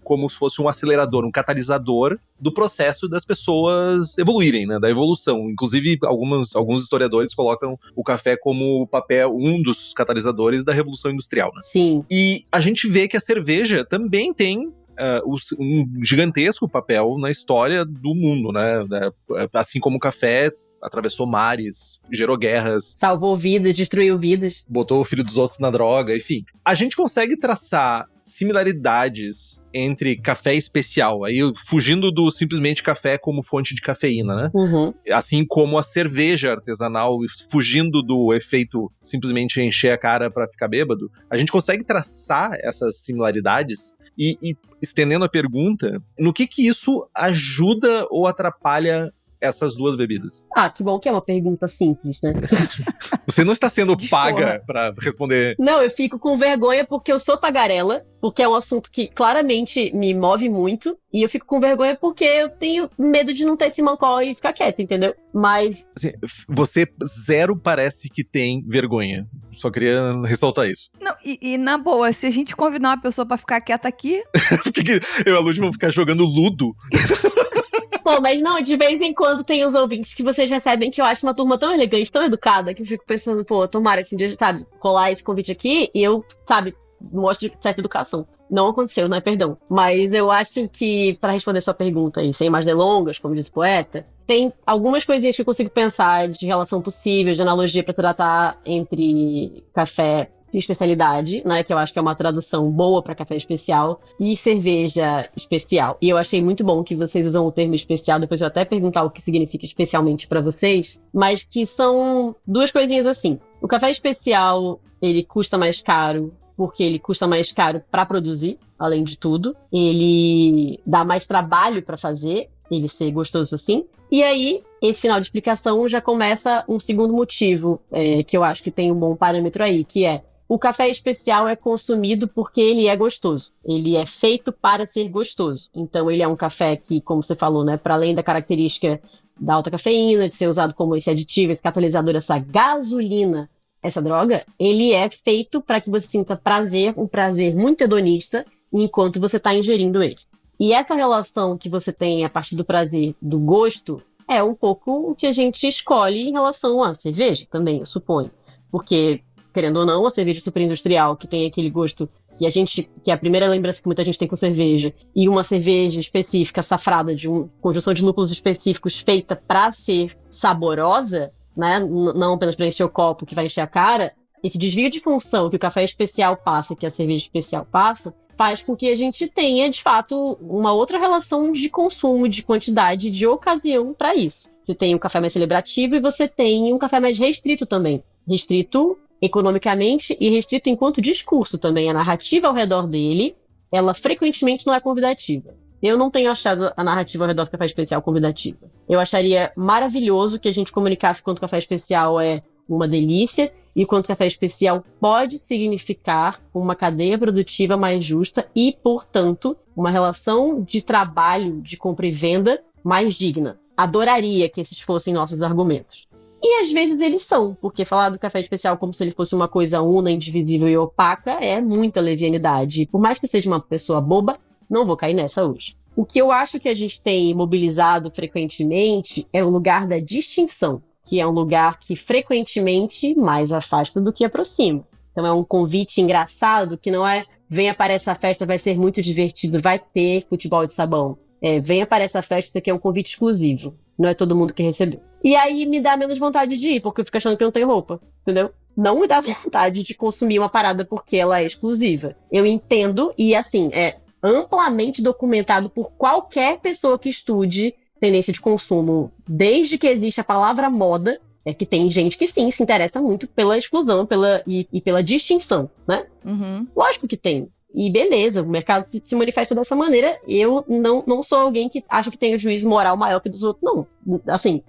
como se fosse um acelerador, um catalisador do processo das pessoas evoluírem, né, da evolução. Inclusive, alguns historiadores colocam o café como um dos catalisadores da Revolução Industrial, né? Sim. E a gente vê que a cerveja também tem um gigantesco papel na história do mundo, né? Assim como o café atravessou mares, gerou guerras. Salvou vidas, destruiu vidas. Botou o filho dos outros na droga, enfim. A gente consegue traçar similaridades entre café especial, aí fugindo do simplesmente café como fonte de cafeína, né? Uhum. Assim como a cerveja artesanal, fugindo do efeito simplesmente encher a cara pra ficar bêbado, a gente consegue traçar essas similaridades e estendendo a pergunta, no que isso ajuda ou atrapalha essas duas bebidas? Que bom que é uma pergunta simples, né? Você não está sendo paga pra responder. Não, eu fico com vergonha porque eu sou tagarela, porque é um assunto que claramente me move muito, e eu fico com vergonha porque eu tenho medo de não ter esse mancol e ficar quieta, entendeu? Mas... Assim, você zero parece que tem vergonha. Só queria ressaltar isso. Não, e na boa, se a gente convidar uma pessoa pra ficar quieta aqui... Por que eu e a Lud vão ficar jogando Ludo? Pô, mas não, de vez em quando tem os ouvintes que vocês recebem que eu acho uma turma tão elegante, tão educada, que eu fico pensando, pô, tomara esse dia, sabe, rolar esse convite aqui e eu, sabe, mostro certa educação. Não aconteceu, né, perdão. Mas eu acho que, pra responder sua pergunta aí, sem mais delongas, como diz o poeta, tem algumas coisinhas que eu consigo pensar de relação possível, de analogia pra tratar entre café e especialidade, né, que eu acho que é uma tradução boa para café especial, e cerveja especial. E eu achei muito bom que vocês usam o termo especial, depois eu até perguntar o que significa especialmente para vocês, mas que são duas coisinhas assim. O café especial, ele custa mais caro, porque ele custa mais caro para produzir, além de tudo. Ele dá mais trabalho para fazer, ele ser gostoso assim. E aí, esse final de explicação já começa um segundo motivo, que eu acho que tem um bom parâmetro aí, que é: o café especial é consumido porque ele é gostoso. Ele é feito para ser gostoso. Então, ele é um café que, como você falou, né, para além da característica da alta cafeína, de ser usado como esse aditivo, esse catalisador, essa gasolina, essa droga, ele é feito para que você sinta prazer, um prazer muito hedonista, enquanto você está ingerindo ele. E essa relação que você tem a partir do prazer, do gosto, é um pouco o que a gente escolhe em relação à cerveja também, eu suponho. Porque, querendo ou não, a cerveja superindustrial, que tem aquele gosto que é a primeira lembrança que muita gente tem com cerveja, e uma cerveja específica, safrada, de uma conjunção de lúpulos específicos, feita para ser saborosa, né? Não apenas para encher o copo que vai encher a cara, esse desvio de função que o café especial passa, que a cerveja especial passa, faz com que a gente tenha, de fato, uma outra relação de consumo, de quantidade, de ocasião para isso. Você tem um café mais celebrativo e você tem um café mais restrito também. Restrito economicamente e restrito enquanto discurso também. A narrativa ao redor dele, ela frequentemente não é convidativa. Eu não tenho achado a narrativa ao redor do café especial convidativa. Eu acharia maravilhoso que a gente comunicasse quanto o café especial é uma delícia e quanto o café especial pode significar uma cadeia produtiva mais justa e, portanto, uma relação de trabalho, de compra e venda mais digna. Adoraria que esses fossem nossos argumentos. E às vezes eles são, porque falar do café especial como se ele fosse uma coisa una, indivisível e opaca é muita levianidade. E por mais que seja uma pessoa boba, não vou cair nessa hoje. O que eu acho que a gente tem mobilizado frequentemente é o lugar da distinção, que é um lugar que frequentemente mais afasta do que aproxima. Então é um convite engraçado que não é venha para essa festa, vai ser muito divertido, vai ter futebol de sabão. Venha para essa festa, isso aqui é um convite exclusivo. Não é todo mundo que recebeu. E aí me dá menos vontade de ir, porque eu fico achando que eu não tenho roupa, entendeu? Não me dá vontade de consumir uma parada porque ela é exclusiva. Eu entendo, e assim, é amplamente documentado por qualquer pessoa que estude tendência de consumo, desde que existe a palavra moda, que tem gente que sim se interessa muito pela exclusão e pela distinção, né? Uhum. Lógico que tem. E beleza, o mercado se manifesta dessa maneira. Eu não sou alguém que acha que tem um juízo moral maior que dos outros, não. Assim,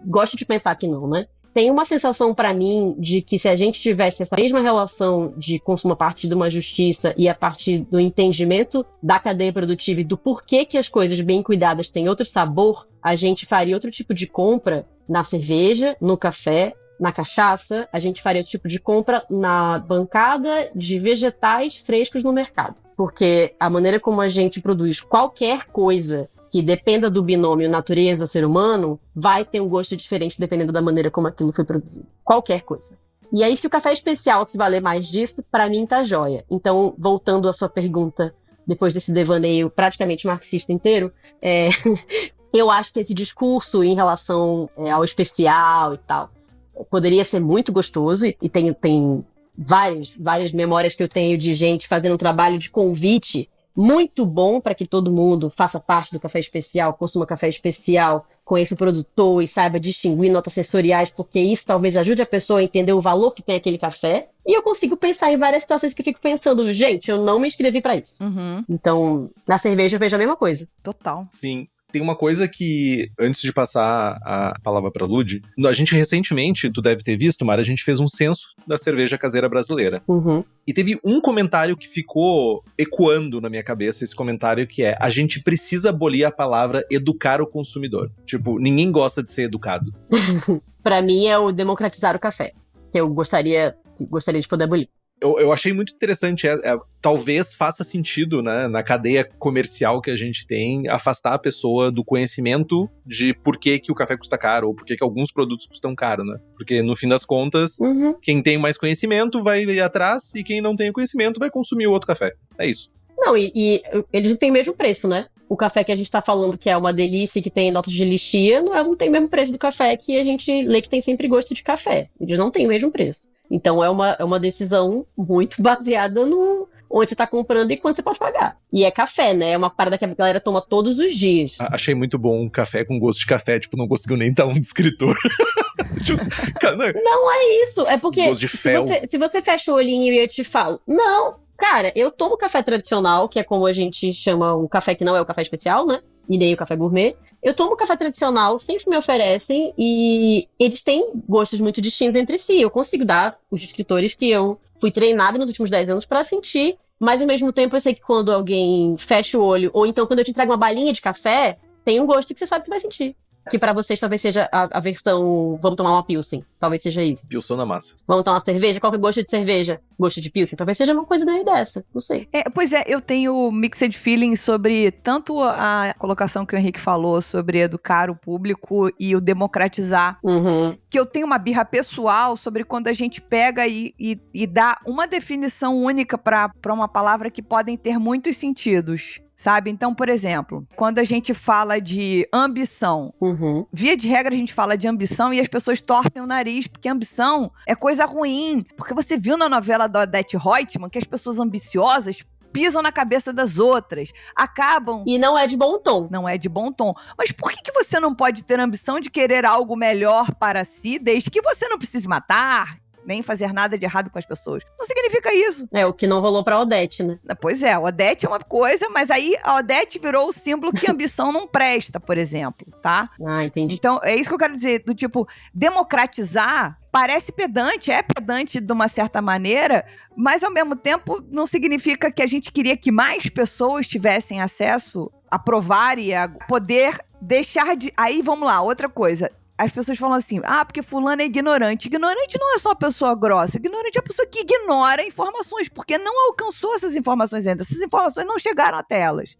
gosto de pensar que não, né? Tem uma sensação pra mim de que se a gente tivesse essa mesma relação de consumo a partir de uma justiça e a partir do entendimento da cadeia produtiva e do porquê que as coisas bem cuidadas têm outro sabor, a gente faria outro tipo de compra na cerveja, no café, na cachaça, a gente faria outro tipo de compra na bancada de vegetais frescos no mercado. Porque a maneira como a gente produz qualquer coisa que dependa do binômio natureza-ser humano, vai ter um gosto diferente dependendo da maneira como aquilo foi produzido. Qualquer coisa. E aí, se o café especial se valer mais disso, pra mim tá jóia. Então, voltando à sua pergunta, depois desse devaneio praticamente marxista inteiro, eu acho que esse discurso em relação ao especial e tal, poderia ser muito gostoso, e tem várias memórias que eu tenho de gente fazendo um trabalho de convite muito bom para que todo mundo faça parte do café especial, consuma café especial, conheça o produtor e saiba distinguir notas sensoriais, porque isso talvez ajude a pessoa a entender o valor que tem aquele café. E eu consigo pensar em várias situações que eu fico pensando, gente, eu não me inscrevi para isso. Uhum. Então, na cerveja eu vejo a mesma coisa. Total. Sim. Tem uma coisa que, antes de passar a palavra pra Lud, a gente recentemente, tu deve ter visto, Mara, a gente fez um censo da cerveja caseira brasileira. Uhum. E teve um comentário que ficou ecoando na minha cabeça, esse comentário que é: a gente precisa abolir a palavra educar o consumidor. Tipo, ninguém gosta de ser educado. Pra mim é o democratizar o café, que eu gostaria de poder abolir. Eu achei muito interessante, talvez faça sentido, né, na cadeia comercial que a gente tem, afastar a pessoa do conhecimento de por que o café custa caro, ou por que alguns produtos custam caro, né? Porque, no fim das contas, quem tem mais conhecimento vai ir atrás, e quem não tem conhecimento vai consumir o outro café. É isso. Não, e eles têm o mesmo preço, né? O café que a gente tá falando que é uma delícia e que tem notas de lixia, não tem o mesmo preço do café que a gente lê que tem sempre gosto de café. Eles não têm o mesmo preço. Então é uma decisão muito baseada no onde você tá comprando e quanto você pode pagar. E é café, né? É uma parada que a galera toma todos os dias. Achei muito bom um café com gosto de café, tipo, não conseguiu nem dar um descritor. Não é isso, é porque gosto de fel. Se você fecha o olhinho e eu te falo, não, cara, eu tomo café tradicional, que é como a gente chama um café que não é o café especial, né? E nem o café gourmet. Eu tomo café tradicional, sempre me oferecem, e eles têm gostos muito distintos entre si. Eu consigo dar os descritores que eu fui treinada nos últimos 10 anos pra sentir, mas ao mesmo tempo eu sei que quando alguém fecha o olho, ou então quando eu te entrego uma balinha de café, tem um gosto que você sabe que você vai sentir. Que pra vocês talvez seja a versão, vamos tomar uma Pilsen. Talvez seja isso. Pilsen na massa. Vamos tomar uma cerveja? Qual que é o gosto de cerveja? Gosto de Pilsen? Talvez seja uma coisa daí dessa. Não sei. Pois é, eu tenho mixed feelings sobre tanto a colocação que o Henrique falou sobre educar o público e o democratizar. Que eu tenho uma birra pessoal sobre quando a gente pega e dá uma definição única pra uma palavra que podem ter muitos sentidos. Sabe? Então, por exemplo, quando a gente fala de ambição, via de regra a gente fala de ambição e as pessoas torcem o nariz, porque ambição é coisa ruim. Porque você viu na novela da Odete Roitman que as pessoas ambiciosas pisam na cabeça das outras, acabam... E não é de bom tom. Não é de bom tom. Mas por que você não pode ter ambição de querer algo melhor para si, desde que você não precise matar, nem fazer nada de errado com as pessoas? Não significa isso. É o que não rolou pra Odete, né? Pois é, a Odete é uma coisa, mas aí a Odete virou o símbolo que ambição não presta, por exemplo, tá? Ah, entendi. Então, é isso que eu quero dizer, do tipo, democratizar parece pedante, é pedante de uma certa maneira, mas ao mesmo tempo não significa que a gente queria que mais pessoas tivessem acesso a provar e a poder deixar de... Aí, vamos lá, outra coisa. As pessoas falam assim, porque fulano é ignorante. Ignorante não é só a pessoa grossa. Ignorante é a pessoa que ignora informações, porque não alcançou essas informações ainda. Essas informações não chegaram até elas.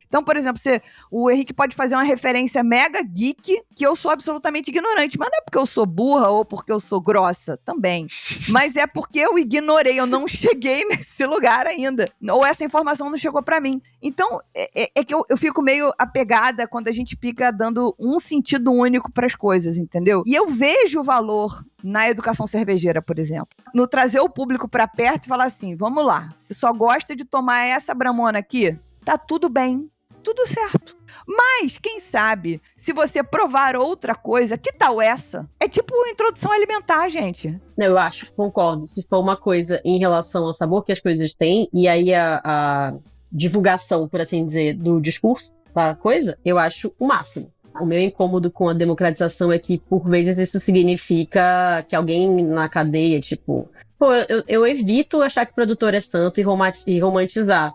Então, por exemplo, o Henrique pode fazer uma referência mega geek que eu sou absolutamente ignorante. Mas não é porque eu sou burra ou porque eu sou grossa, também. Mas é porque eu ignorei, eu não cheguei nesse lugar ainda. Ou essa informação não chegou pra mim. Então, é que eu fico meio apegada quando a gente fica dando um sentido único pras coisas, entendeu? E eu vejo o valor na educação cervejeira, por exemplo. No trazer o público pra perto e falar assim, vamos lá, se só gosta de tomar essa Bramona aqui, tá tudo bem, tudo certo. Mas, quem sabe, se você provar outra coisa, que tal essa? É tipo introdução alimentar, gente. Eu acho, concordo. Se for uma coisa em relação ao sabor que as coisas têm, e aí a divulgação, por assim dizer, do discurso da coisa, eu acho o máximo. O meu incômodo com a democratização é que, por vezes, isso significa que alguém na cadeia, tipo... Pô, eu evito achar que produtor é santo e romantizar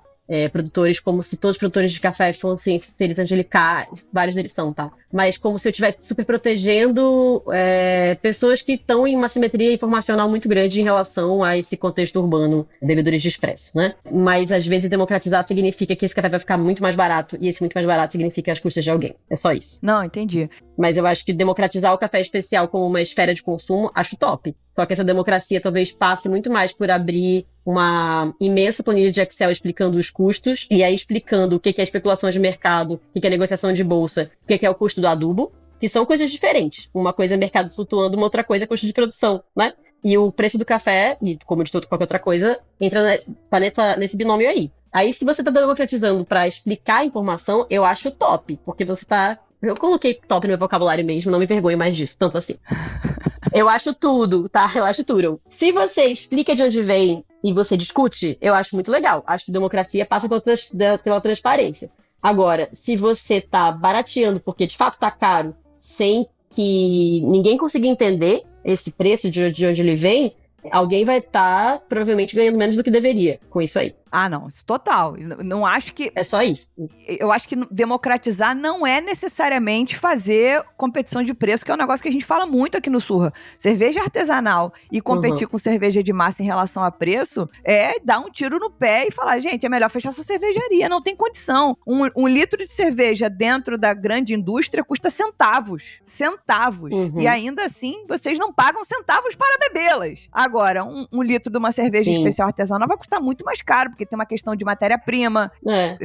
produtores como se todos os produtores de café fossem seres angelicais. Vários deles são, tá? Mas como se eu estivesse super protegendo pessoas que estão em uma simetria informacional muito grande em relação a esse contexto urbano, bebedores de expresso, né? Mas, às vezes, democratizar significa que esse café vai ficar muito mais barato, e esse muito mais barato significa as custas de alguém. É só isso. Não, entendi. Mas eu acho que democratizar o café especial como uma esfera de consumo, acho top. Só que essa democracia talvez passe muito mais por abrir uma imensa planilha de Excel explicando os custos, e aí explicando o que é especulação de mercado, o que é negociação de bolsa, o que é o custo do adubo, que são coisas diferentes. Uma coisa é mercado flutuando, uma outra coisa é custo de produção, né? E o preço do café, e como de qualquer outra coisa, entra nesse binômio aí. Aí, se você está democratizando para explicar a informação, eu acho top, porque você está... Eu coloquei top no meu vocabulário mesmo, não me envergonho mais disso, tanto assim. Eu acho tudo, tá? Eu acho tudo. Se você explica de onde vem e você discute, eu acho muito legal. Acho que democracia passa pela transparência. Agora, se você tá barateando porque de fato tá caro, sem que ninguém consiga entender esse preço de onde ele vem, alguém vai estar provavelmente ganhando menos do que deveria com isso aí. Ah, não, isso total. Não acho que... É só isso. Eu acho que democratizar não é necessariamente fazer competição de preço, que é um negócio que a gente fala muito aqui no Surra. Cerveja artesanal e competir com cerveja de massa em relação a preço é dar um tiro no pé e falar, gente, é melhor fechar sua cervejaria, não tem condição. Um litro de cerveja dentro da grande indústria custa centavos. Centavos. E ainda assim, vocês não pagam centavos para bebê-las. Agora, um litro de uma cerveja especial artesanal vai custar muito mais caro, porque tem uma questão de matéria-prima,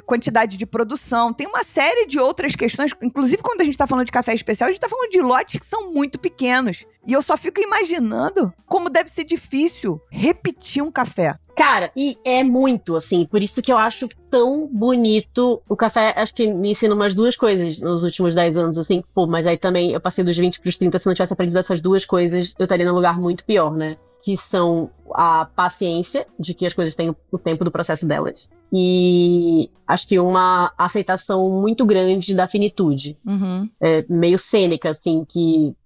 quantidade de produção, tem uma série de outras questões, inclusive quando a gente tá falando de café especial, a gente tá falando de lotes que são muito pequenos. E eu só fico imaginando como deve ser difícil repetir um café. Cara, e é muito, assim, por isso que eu acho tão bonito o café. Acho que me ensina umas duas coisas nos últimos 10 anos, assim, mas aí também eu passei dos 20 pros 30, se não tivesse aprendido essas duas coisas, eu estaria num lugar muito pior, né? Que são a paciência de que as coisas têm o tempo do processo delas. E acho que uma aceitação muito grande da finitude. Meio cênica, assim, que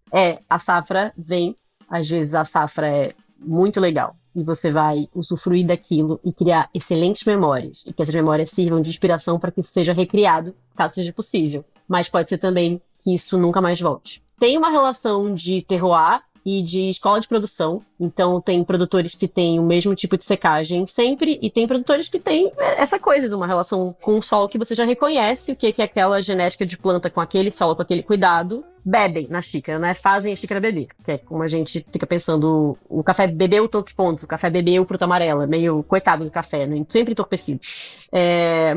a safra vem, às vezes a safra é muito legal. E você vai usufruir daquilo e criar excelentes memórias. E que essas memórias sirvam de inspiração para que isso seja recriado, caso seja possível. Mas pode ser também que isso nunca mais volte. Tem uma relação de terroir e de escola de produção. Então tem produtores que têm o mesmo tipo de secagem sempre, e tem produtores que têm essa coisa de uma relação com o solo que você já reconhece o que é aquela genética de planta com aquele solo, com aquele cuidado. Bebem na xícara, né? Fazem a xícara beber. Que é como a gente fica pensando, o café bebeu tantos pontos, o café bebeu fruta amarela, meio coitado do café, né? Sempre entorpecido.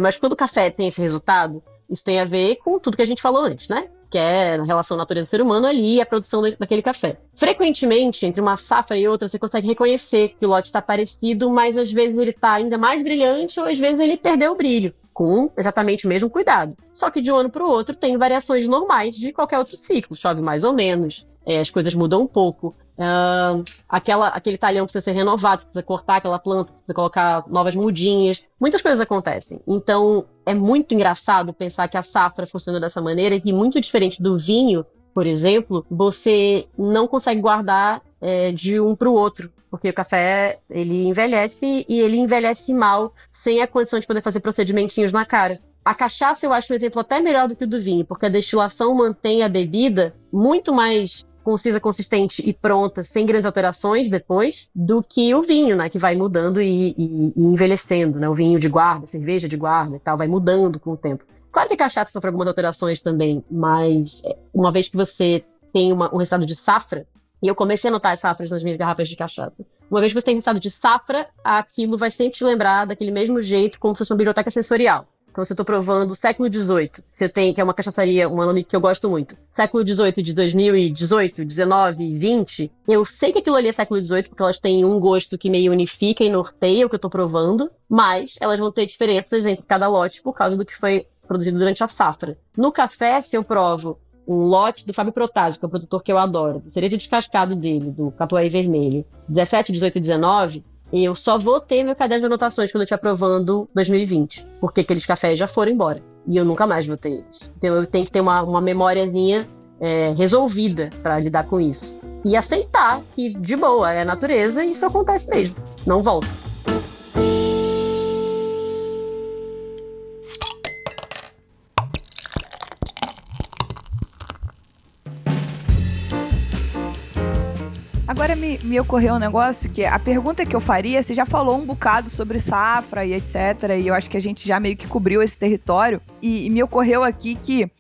Mas quando o café tem esse resultado, isso tem a ver com tudo que a gente falou antes, né? Que é a relação natureza-ser humano ali e a produção daquele café. Frequentemente, entre uma safra e outra, você consegue reconhecer que o lote está parecido, mas às vezes ele está ainda mais brilhante ou às vezes ele perdeu o brilho, com exatamente o mesmo cuidado. Só que de um ano para o outro tem variações normais de qualquer outro ciclo. Chove mais ou menos, as coisas mudam um pouco. Aquele talhão precisa ser renovado, você precisa cortar aquela planta, você precisa colocar novas mudinhas. Muitas coisas acontecem. Então, é muito engraçado pensar que a safra funciona dessa maneira e que, muito diferente do vinho, por exemplo, você não consegue guardar de um para o outro. Porque o café, ele envelhece e ele envelhece mal, sem a condição de poder fazer procedimentinhos na cara. A cachaça eu acho um exemplo até melhor do que o do vinho, porque a destilação mantém a bebida muito mais concisa, consistente e pronta, sem grandes alterações depois, do que o vinho, né, que vai mudando e envelhecendo, né, o vinho de guarda, cerveja de guarda e tal, vai mudando com o tempo. Claro que a cachaça sofre algumas alterações também, mas uma vez que você tem um resultado de safra, e eu comecei a notar as safras nas minhas garrafas de cachaça, uma vez que você tem resultado de safra, aquilo vai sempre te lembrar daquele mesmo jeito, como se fosse uma biblioteca sensorial. Então, se eu tô provando século XVIII, você tem, que é uma cachaçaria, um nome que eu gosto muito, século XVIII de 2018, 19 e 20, eu sei que aquilo ali é século XVIII, porque elas têm um gosto que meio unifica e norteia o que eu tô provando, mas elas vão ter diferenças entre cada lote por causa do que foi produzido durante a safra. No café, se eu provo um lote do Fábio Protásio, que é um produtor que eu adoro, do cereja descascado dele, do Catuai Vermelho, 17, 18 e 19, eu só vou ter meu caderno de anotações quando eu estiver provando 2020, porque aqueles cafés já foram embora e eu nunca mais vou ter eles. Então eu tenho que ter uma memóriazinha resolvida para lidar com isso. E aceitar que, de boa, é a natureza e isso acontece mesmo. Não volta. Agora me ocorreu um negócio que a pergunta que eu faria, você já falou um bocado sobre safra e etc, e eu acho que a gente já meio que cobriu esse território, e me ocorreu aqui que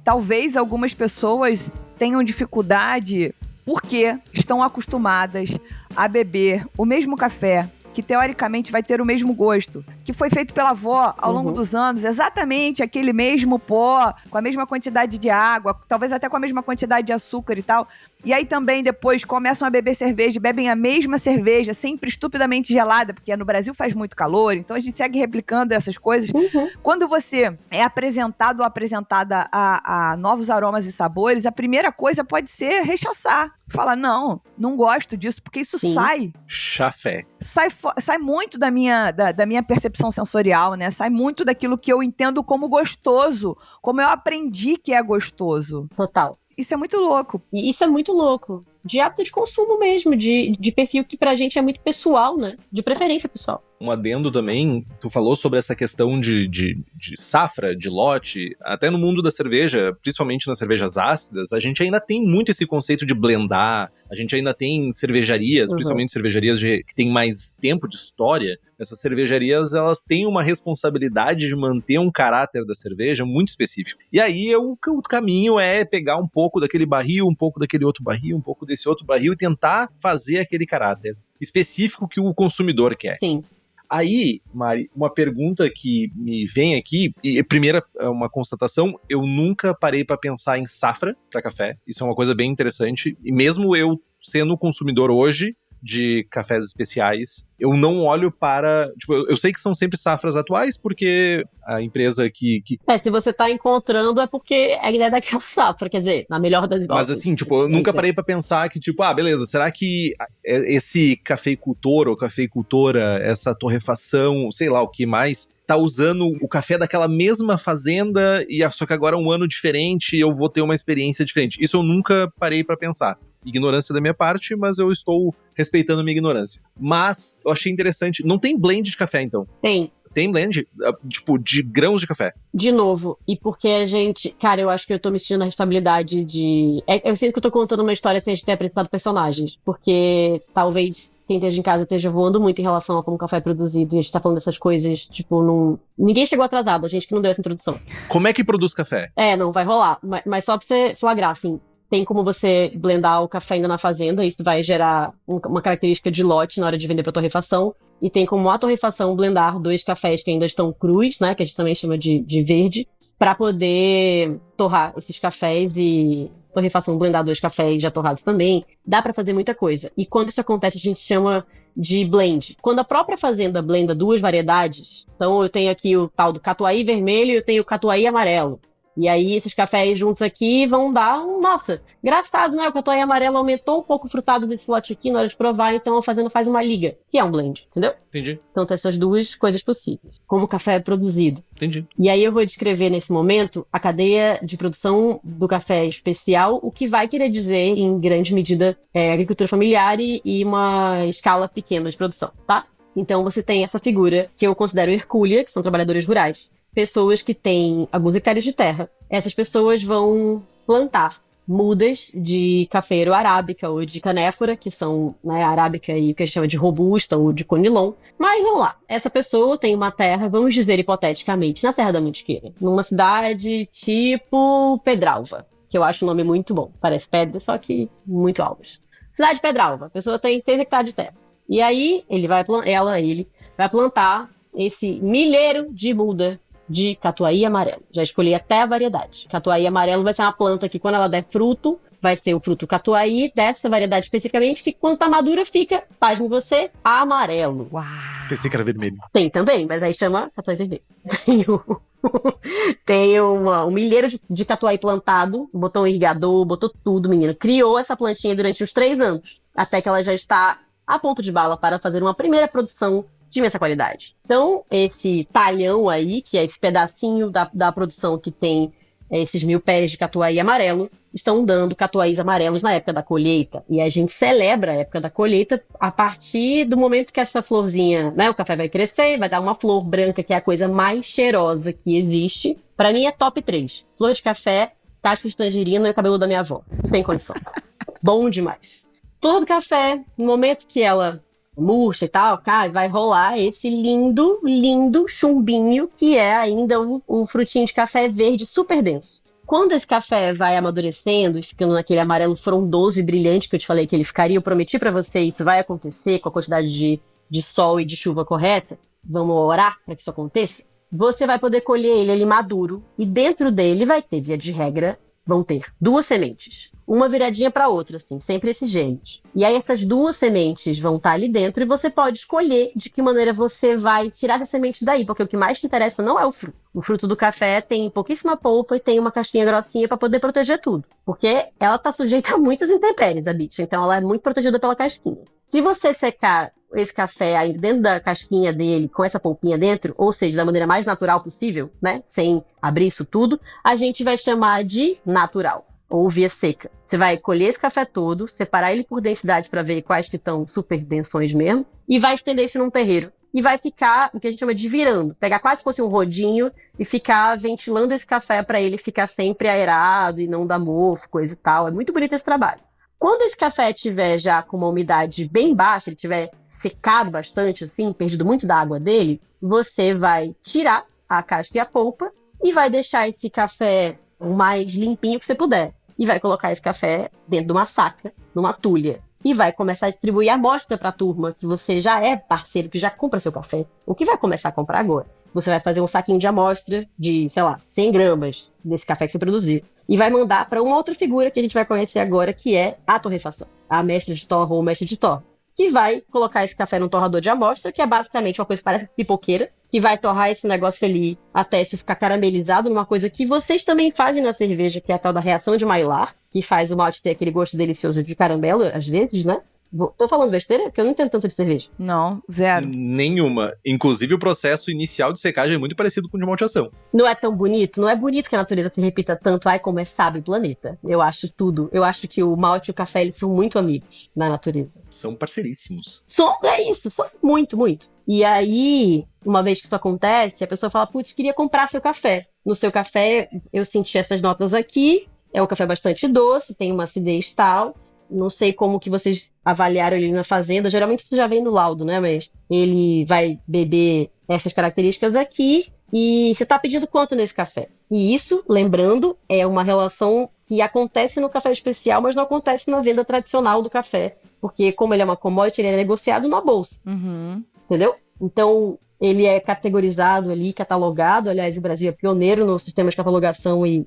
talvez algumas pessoas tenham dificuldade porque estão acostumadas a beber o mesmo café, que teoricamente vai ter o mesmo gosto, que foi feito pela avó ao longo dos anos, exatamente aquele mesmo pó, com a mesma quantidade de água, talvez até com a mesma quantidade de açúcar e tal. E aí também depois começam a beber cerveja, bebem a mesma cerveja, sempre estupidamente gelada, porque no Brasil faz muito calor, então a gente segue replicando essas coisas. Quando você é apresentado ou apresentada a novos aromas e sabores, a primeira coisa pode ser rechaçar. Falar, não gosto disso, porque isso sai. Chafé. Sai fora. sai muito da minha percepção sensorial, né? Sai muito daquilo que eu entendo como gostoso, como eu aprendi que é gostoso. Total. Isso é muito louco. E isso é muito louco. De hábito de consumo mesmo, de perfil que pra gente é muito pessoal, né? De preferência pessoal. Um adendo também, tu falou sobre essa questão de safra, de lote, até no mundo da cerveja, principalmente nas cervejas ácidas, a gente ainda tem muito esse conceito de blendar, a gente ainda tem cervejarias, principalmente cervejarias que têm mais tempo de história, essas cervejarias, elas têm uma responsabilidade de manter um caráter da cerveja muito específico. E aí, o caminho é pegar um pouco daquele barril, um pouco daquele outro barril, um pouco desse outro barril e tentar fazer aquele caráter específico que o consumidor quer. Sim. Aí, Mari, uma pergunta que me vem aqui, e primeira, uma constatação, eu nunca parei para pensar em safra para café, isso é uma coisa bem interessante, e mesmo eu sendo consumidor hoje de cafés especiais, eu não olho para... Tipo, eu sei que são sempre safras atuais, porque a empresa que... Se você tá encontrando é porque a ideia é daquela safra, quer dizer, na melhor das hipóteses. Mas assim, tipo, eu nunca parei pra pensar que, tipo, beleza, será que esse cafeicultor ou cafeicultora, essa torrefação, sei lá o que mais, tá usando o café daquela mesma fazenda, só que agora é um ano diferente e eu vou ter uma experiência diferente? Isso eu nunca parei pra pensar. Ignorância da minha parte, mas eu estou respeitando a minha ignorância. Mas eu achei interessante. Não tem blend de café, então? Tem. Tem blend, tipo, de grãos de café. De novo, e porque a gente... Cara, eu acho que eu tô me sentindo na responsabilidade de... Eu sinto que eu tô contando uma história sem a gente ter apresentado personagens. Porque talvez quem esteja em casa esteja voando muito em relação a como o café é produzido. E a gente tá falando dessas coisas, tipo, ninguém chegou atrasado, a gente que não deu essa introdução. Como é que produz café? Não, vai rolar. Mas só pra você flagrar, assim... Tem como você blendar o café ainda na fazenda, isso vai gerar uma característica de lote na hora de vender para torrefação. E tem como a torrefação blendar 2 cafés que ainda estão crus, né, que a gente também chama de verde, para poder torrar esses cafés e torrefação blendar 2 cafés já torrados também. Dá para fazer muita coisa. E quando isso acontece, a gente chama de blend. Quando a própria fazenda blenda 2 variedades, então eu tenho aqui o tal do catuai vermelho e eu tenho o catuai amarelo. E aí, esses cafés juntos aqui vão dar nossa, engraçado, né? O catuai amarelo aumentou um pouco o frutado desse lote aqui na hora de provar, então a fazenda faz uma liga, que é um blend, entendeu? Entendi. Então tem essas 2 coisas possíveis. Como o café é produzido. Entendi. E aí eu vou descrever nesse momento a cadeia de produção do café especial, o que vai querer dizer, em grande medida, agricultura familiar e uma escala pequena de produção, tá? Então você tem essa figura que eu considero hercúlea, que são trabalhadores rurais. Pessoas que têm alguns hectares de terra. Essas pessoas vão plantar mudas de cafeiro arábica ou de canéfora, que são, né, arábica e o que a gente chama de robusta ou de conilon. Mas vamos lá, essa pessoa tem uma terra, vamos dizer hipoteticamente, na Serra da Mantiqueira, numa cidade tipo Pedralva, que eu acho um nome muito bom. Parece pedra, só que muito altos. Cidade de Pedralva, a pessoa tem 6 hectares de terra. E aí ele vai plantar esse milheiro de muda de catuai amarelo. Já escolhi até a variedade. Catuai amarelo vai ser uma planta que, quando ela der fruto, vai ser o fruto catuai dessa variedade especificamente, que quando tá madura fica, pasme você, amarelo. Uau! Pensei que era vermelho. Tem também, mas aí chama catuai vermelho. Tem um milheiro de catuai plantado, botou um irrigador, botou tudo, menino. Criou essa plantinha durante uns 3 anos, até que ela já está a ponto de bala para fazer uma primeira produção de imensa qualidade. Então, esse talhão aí, que é esse pedacinho da produção que tem esses 1000 pés de catuai amarelo, estão dando catuais amarelos na época da colheita. E a gente celebra a época da colheita a partir do momento que essa florzinha, né, o café vai crescer, vai dar uma flor branca, que é a coisa mais cheirosa que existe. Para mim é top 3. Flor de café, casca de tangerina e o cabelo da minha avó. Não tem condição. Bom demais. Flor do café, no momento que ela murcha e tal, cara, vai rolar esse lindo, lindo chumbinho, que é ainda um frutinho de café verde super denso. Quando esse café vai amadurecendo e ficando naquele amarelo frondoso e brilhante que eu te falei que ele ficaria, eu prometi pra você, isso vai acontecer com a quantidade de sol e de chuva correta, vamos orar para que isso aconteça, você vai poder colher ele maduro, e dentro dele vai ter, via de regra, vão ter 2 sementes. Uma viradinha para outra, assim, sempre esses gêmeos. E aí essas 2 sementes vão estar ali dentro e você pode escolher de que maneira você vai tirar essa semente daí, porque o que mais te interessa não é o fruto. O fruto do café tem pouquíssima polpa e tem uma casquinha grossinha para poder proteger tudo. Porque ela tá sujeita a muitas intempéries, a bicha. Então ela é muito protegida pela casquinha. Se você secar esse café aí dentro da casquinha dele, com essa polpinha dentro, ou seja, da maneira mais natural possível, né? Sem abrir isso tudo, a gente vai chamar de natural, ou via seca. Você vai colher esse café todo, separar ele por densidade para ver quais que estão super densões mesmo, e vai estender isso num terreiro. E vai ficar, o que a gente chama de virando. Pegar quase se fosse um rodinho e ficar ventilando esse café para ele ficar sempre aerado e não dar mofo, coisa e tal. É muito bonito esse trabalho. Quando esse café estiver já com uma umidade bem baixa, ele tiver secado bastante, assim, perdido muito da água dele, você vai tirar a casca e a polpa e vai deixar esse café o mais limpinho que você puder. E vai colocar esse café dentro de uma saca, numa tulha. E vai começar a distribuir a amostra para a turma, que você já é parceiro, que já compra seu café, ou que vai começar a comprar agora. Você vai fazer um saquinho de amostra de, sei lá, 100 gramas desse café que você produziu. E vai mandar para uma outra figura que a gente vai conhecer agora, que é a torrefação. A mestra de torra ou o mestre de torra. Que vai colocar esse café num torrador de amostra, que é basicamente uma coisa que parece pipoqueira, que vai torrar esse negócio ali até isso ficar caramelizado numa coisa que vocês também fazem na cerveja, que é a tal da reação de Maillard, que faz o malte ter aquele gosto delicioso de caramelo, às vezes, né? Tô falando besteira? Porque eu não entendo tanto de cerveja. Não, zero. Nenhuma. Inclusive, o processo inicial de secagem é muito parecido com o de malteação. Não é tão bonito? Não é bonito que a natureza se repita tanto. Ai, como é sábio o planeta. Eu acho tudo. Eu acho que o malte e o café, eles são muito amigos na natureza. São parceiríssimos. É isso. São muito, muito. E aí, uma vez que isso acontece, a pessoa fala, putz, queria comprar seu café. No seu café, eu senti essas notas aqui. É um café bastante doce, tem uma acidez tal. Não sei como que vocês avaliaram ele na fazenda. Geralmente isso já vem no laudo, né? Mas ele vai beber essas características aqui. E você está pedindo quanto nesse café? E isso, lembrando, é uma relação que acontece no café especial, mas não acontece na venda tradicional do café. Porque como ele é uma commodity, ele é negociado na bolsa. Uhum. Entendeu? Então, ele é categorizado ali, catalogado. Aliás, o Brasil é pioneiro no sistema de catalogação e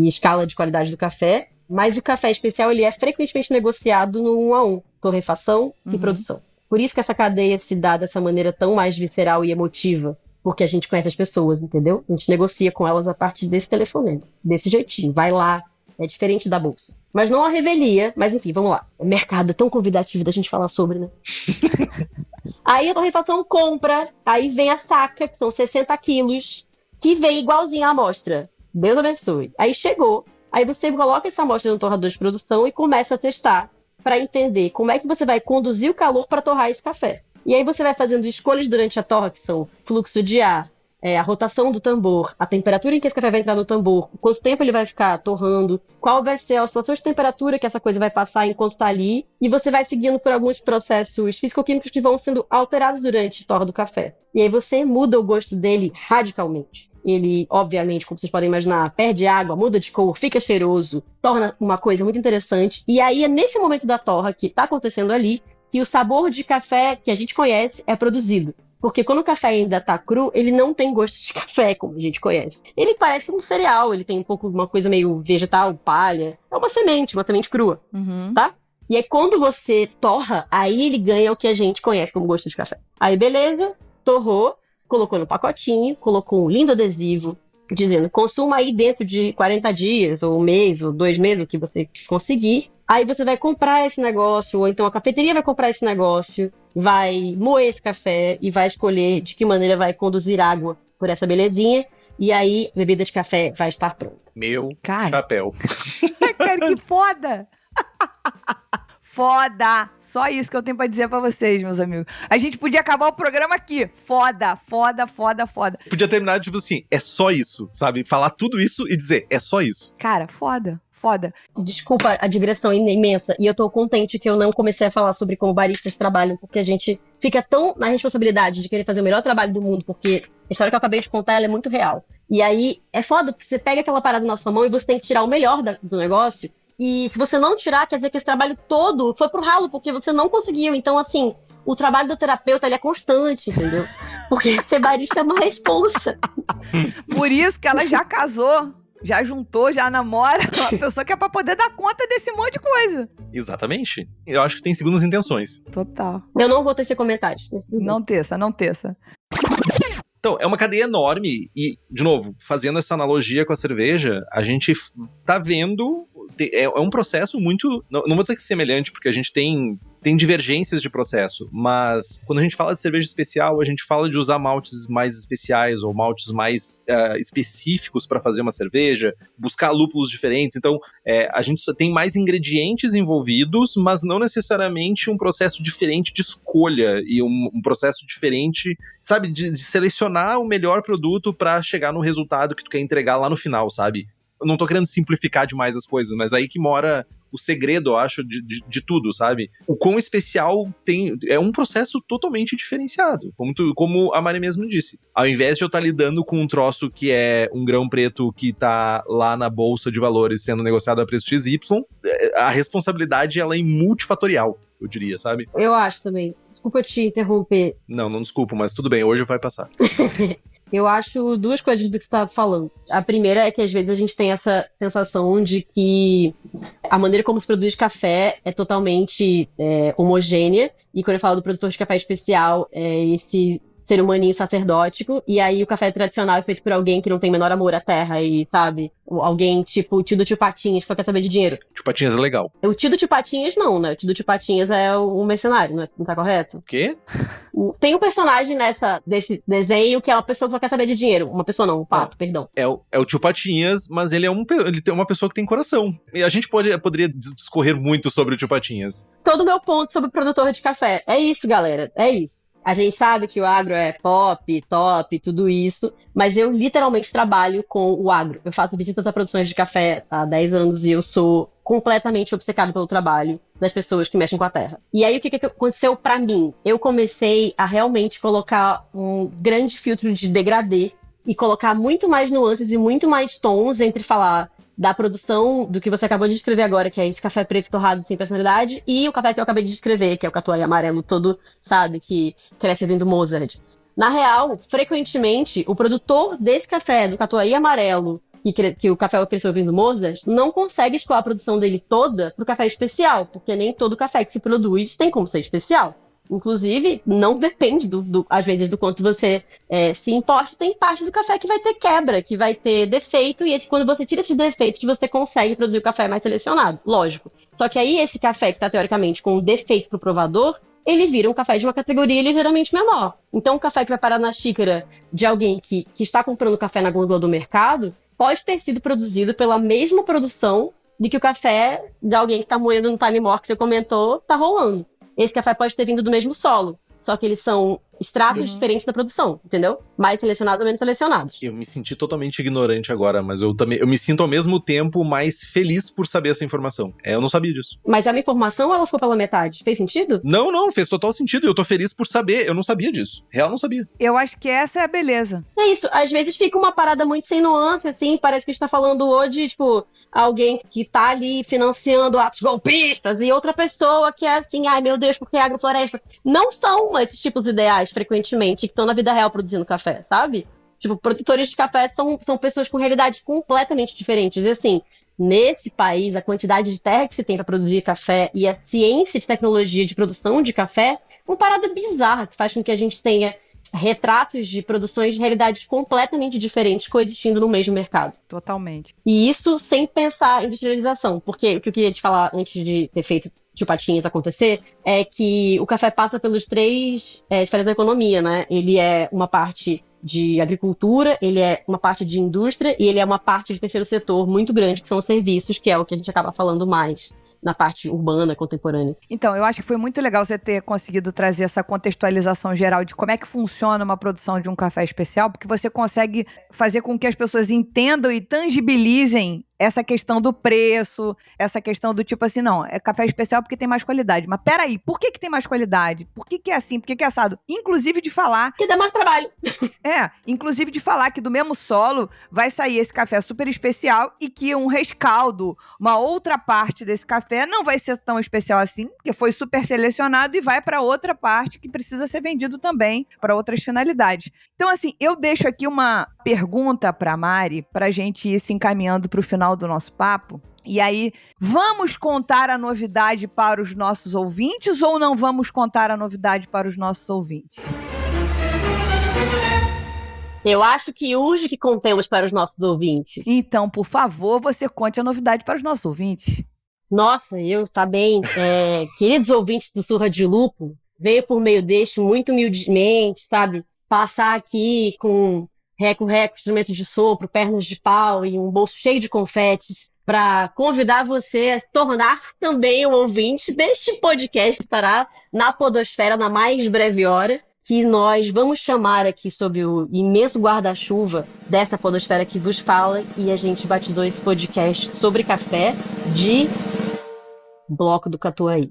escala de qualidade do café. Mas o café especial, ele é frequentemente negociado no 1 a 1, torrefação e produção. Por isso que essa cadeia se dá dessa maneira tão mais visceral e emotiva, porque a gente conhece as pessoas, entendeu? A gente negocia com elas a partir desse telefonema, desse jeitinho, vai lá, é diferente da bolsa. Mas não a revelia, mas enfim, vamos lá. O mercado é tão convidativo da gente falar sobre, né? Aí a torrefação compra, aí vem a saca, que são 60 quilos, que vem igualzinho à amostra. Deus abençoe. Aí chegou. Aí você coloca essa amostra no torrador de produção e começa a testar para entender como é que você vai conduzir o calor para torrar esse café. E aí você vai fazendo escolhas durante a torra, que são fluxo de ar, a rotação do tambor, a temperatura em que esse café vai entrar no tambor, quanto tempo ele vai ficar torrando, qual vai ser a oscilação de temperatura que essa coisa vai passar enquanto está ali, e você vai seguindo por alguns processos físico-químicos que vão sendo alterados durante a torra do café. E aí você muda o gosto dele radicalmente. Ele, obviamente, como vocês podem imaginar, perde água, muda de cor, fica cheiroso, torna uma coisa muito interessante. E aí é nesse momento da torra que está acontecendo ali que o sabor de café que a gente conhece é produzido. Porque quando o café ainda está cru, ele não tem gosto de café, como a gente conhece. Ele parece um cereal, ele tem um pouco uma coisa meio vegetal, palha. É uma semente crua, tá? E aí quando você torra, aí ele ganha o que a gente conhece como gosto de café. Aí beleza, torrou, colocou no pacotinho, colocou um lindo adesivo, dizendo, consuma aí dentro de 40 dias, ou um mês, ou 2 meses, o que você conseguir. Aí você vai comprar esse negócio, ou então a cafeteria vai comprar esse negócio, vai moer esse café e vai escolher de que maneira vai conduzir água por essa belezinha. E aí a bebida de café vai estar pronta. Meu chapéu. Cara, que foda! Foda! Só isso que eu tenho pra dizer pra vocês, meus amigos. A gente podia acabar o programa aqui. Foda, foda, foda, foda. Podia terminar, tipo assim, é só isso, sabe? Falar tudo isso e dizer, é só isso. Cara, foda. Foda. Desculpa, a digressão é imensa. E eu tô contente que eu não comecei a falar sobre como baristas trabalham, porque a gente fica tão na responsabilidade de querer fazer o melhor trabalho do mundo, porque a história que eu acabei de contar, ela é muito real. E aí, é foda, porque você pega aquela parada na sua mão e você tem que tirar o melhor do negócio. E se você não tirar, quer dizer que esse trabalho todo foi pro ralo, porque você não conseguiu. Então, assim, o trabalho do terapeuta, ele é constante, entendeu? Porque ser barista é uma responsa. Por isso que ela já casou. Já juntou, já namora uma pessoa que é pra poder dar conta desse monte de coisa. Exatamente. Eu acho que tem segundas intenções. Total. Eu não vou tecer comentários. Não teça. Então, é uma cadeia enorme e, de novo, fazendo essa analogia com a cerveja, a gente tá vendo... É um processo muito... Não vou dizer que semelhante, porque a gente tem tem divergências de processo, mas quando a gente fala de cerveja especial, a gente fala de usar maltes mais especiais ou maltes mais específicos para fazer uma cerveja, buscar lúpulos diferentes. Então, a gente só tem mais ingredientes envolvidos, mas não necessariamente um processo diferente de escolha e um processo diferente, sabe, de selecionar o melhor produto para chegar no resultado que tu quer entregar lá no final, sabe? Eu não tô querendo simplificar demais as coisas, mas aí que mora o segredo, eu acho, de tudo, sabe? O quão especial é um processo totalmente diferenciado, como a Mari mesmo disse. Ao invés de eu estar lidando com um troço que é um grão preto que tá lá na bolsa de valores sendo negociado a preço XY, a responsabilidade, ela é multifatorial, eu diria, sabe? Eu acho também. Desculpa te interromper. Não desculpo, mas tudo bem, hoje vai passar. Eu acho duas coisas do que você estava falando. A primeira é que às esse a gente tem essa sensação de que a maneira como se produz café é totalmente homogênea. E quando eu falo do produtor de café especial, é esse ser humaninho sacerdótico. E aí o café tradicional é feito por alguém que não tem o menor amor à terra e, sabe? Alguém tipo o tio do tio Patinhas, só quer saber de dinheiro. Tio Patinhas é legal. O tio do tio Patinhas não, né? O tio do tio Patinhas é um mercenário, não tá correto? O quê? Tem um personagem desse desenho que é uma pessoa que só quer saber de dinheiro. Uma pessoa não, um pato, perdão. É o tio Patinhas, mas ele tem uma pessoa que tem coração. E a gente poderia discorrer muito sobre o tio Patinhas. Todo o meu ponto sobre o produtor de café. É isso, galera. É isso. A gente sabe que o agro é pop, top, tudo isso, mas eu literalmente trabalho com o agro. Eu faço visitas a produções de café há 10 anos e eu sou completamente obcecado pelo trabalho das pessoas que mexem com a terra. E aí, o que aconteceu pra mim? Eu comecei a realmente colocar um grande filtro de degradê e colocar muito mais nuances e muito mais tons entre falar da produção do que você acabou de descrever agora, que é esse café preto torrado sem personalidade, e o café que eu acabei de descrever, que é o catuai amarelo todo, sabe, que cresce vindo Mozart. Na real, frequentemente, o produtor desse café, do catuai amarelo, que o café cresceu vindo Mozart, não consegue escoar a produção dele toda pro café especial, porque nem todo café que se produz tem como ser especial. Inclusive, não depende, às vezes, do quanto você se importa. Tem parte do café que vai ter quebra, que vai ter defeito, e quando você tira esses defeitos, você consegue produzir o café mais selecionado, lógico. Só que aí, esse café que está, teoricamente, com um defeito para o provador, ele vira um café de uma categoria ligeiramente menor. Então, o café que vai parar na xícara de alguém que está comprando café na gôndola do mercado pode ter sido produzido pela mesma produção de que o café de alguém que está moendo no Time More, que você comentou, está rolando. Esse café pode ter vindo do mesmo solo, só que eles são estratos diferentes da produção, entendeu? Mais selecionados ou menos selecionados. Eu me senti totalmente ignorante agora, mas eu me sinto ao mesmo tempo mais feliz por saber essa informação. Eu não sabia disso. Mas é uma informação ou ela ficou pela metade? Fez sentido? Não, fez total sentido. Eu tô feliz por saber. Eu não sabia disso. Real, não sabia. Eu acho que essa é a beleza. É isso. Às vezes fica uma parada muito sem nuance, assim. Parece que a gente tá falando hoje, tipo, alguém que tá ali financiando atos golpistas e outra pessoa que é assim, ai meu Deus, porque é agrofloresta. Não são esses tipos ideais, frequentemente, que estão na vida real produzindo café, sabe? Tipo, produtores de café são pessoas com realidades completamente diferentes. E assim, nesse país, a quantidade de terra que se tem para produzir café e a ciência de tecnologia de produção de café é uma parada bizarra que faz com que a gente tenha retratos de produções de realidades completamente diferentes coexistindo no mesmo mercado. Totalmente. E isso sem pensar em industrialização, porque o que eu queria te falar antes de ter feito Tio Patinhas acontecer é que o café passa pelos três esferas da economia, né? Ele é uma parte de agricultura, ele é uma parte de indústria e ele é uma parte de terceiro setor muito grande, que são os serviços, que é o que a gente acaba falando mais na parte urbana, contemporânea. Então, eu acho que foi muito legal você ter conseguido trazer essa contextualização geral de como é que funciona uma produção de um café especial, porque você consegue fazer com que as pessoas entendam e tangibilizem essa questão do preço, essa questão do tipo assim, não, é café especial porque tem mais qualidade. Mas peraí, por que tem mais qualidade? Por que é assim? Por que é assado? Inclusive de falar... Que dá mais trabalho. Inclusive de falar que do mesmo solo vai sair esse café super especial e que um rescaldo, uma outra parte desse café não vai ser tão especial assim, porque foi super selecionado e vai para outra parte que precisa ser vendido também para outras finalidades. Então, assim, eu deixo aqui uma pergunta para Mari, pra gente ir se encaminhando para o final do nosso papo. E aí, vamos contar a novidade para os nossos ouvintes ou não vamos contar a novidade para os nossos ouvintes? Eu acho que urge que contemos para os nossos ouvintes. Então, por favor, você conte a novidade para os nossos ouvintes. Nossa, tá bem. Queridos ouvintes do Surra de Lúpulo, veio por meio deste muito humildemente, sabe? Passar aqui com reco-reco, instrumentos de sopro, pernas de pau e um bolso cheio de confetes para convidar você a tornar-se também um ouvinte deste podcast que estará na podosfera na mais breve hora, que nós vamos chamar aqui sob o imenso guarda-chuva dessa podosfera que vos fala, e a gente batizou esse podcast sobre café de Bloco do Catuai.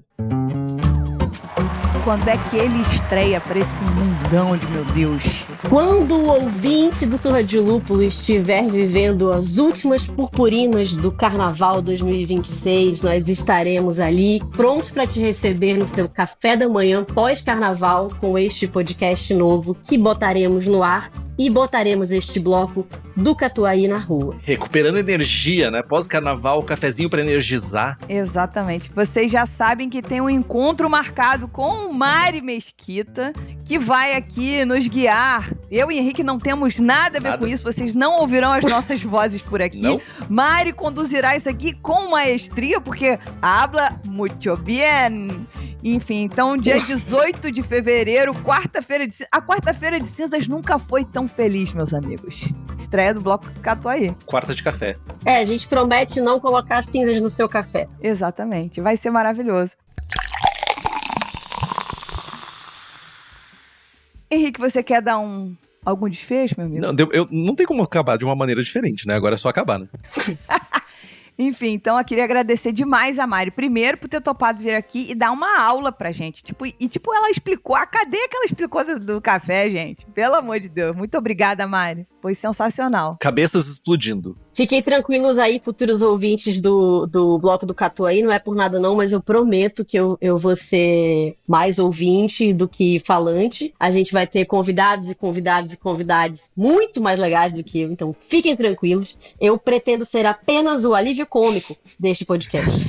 Quando é que ele estreia pra esse mundão de meu Deus? Quando o ouvinte do Surra de Lúpulo estiver vivendo as últimas purpurinas do Carnaval 2026, nós estaremos ali prontos para te receber no seu café da manhã pós-Carnaval com este podcast novo que botaremos no ar e botaremos este bloco do Catuai na rua. Recuperando energia, né? Pós-Carnaval, cafezinho para energizar. Exatamente. Vocês já sabem que tem um encontro marcado com o Mari Mesquita, que vai aqui nos guiar. Eu e Henrique não temos nada a ver com isso, vocês não ouvirão as nossas vozes por aqui. Não? Mari conduzirá isso aqui com maestria, porque habla muito bien. Enfim, então dia 18 de fevereiro, quarta-feira de cinzas. A quarta-feira de cinzas nunca foi tão feliz, meus amigos. Estreia do Bloco Catuai. Quarta de café. A gente promete não colocar cinzas no seu café. Exatamente, vai ser maravilhoso. Henrique, você quer dar algum desfecho, meu amigo? Não, não tem como acabar de uma maneira diferente, né? Agora é só acabar, né? Enfim, então eu queria agradecer demais a Mari, primeiro por ter topado vir aqui e dar uma aula pra gente. Ela explicou a cadeia que ela explicou do café, gente. Pelo amor de Deus. Muito obrigada, Mari. Foi sensacional. Cabeças explodindo. Fiquem tranquilos aí, futuros ouvintes do Bloco do Catuai. Não é por nada não, mas eu prometo que eu vou ser mais ouvinte do que falante. A gente vai ter convidados e convidadas muito mais legais do que eu. Então fiquem tranquilos. Eu pretendo ser apenas o alívio cômico deste podcast.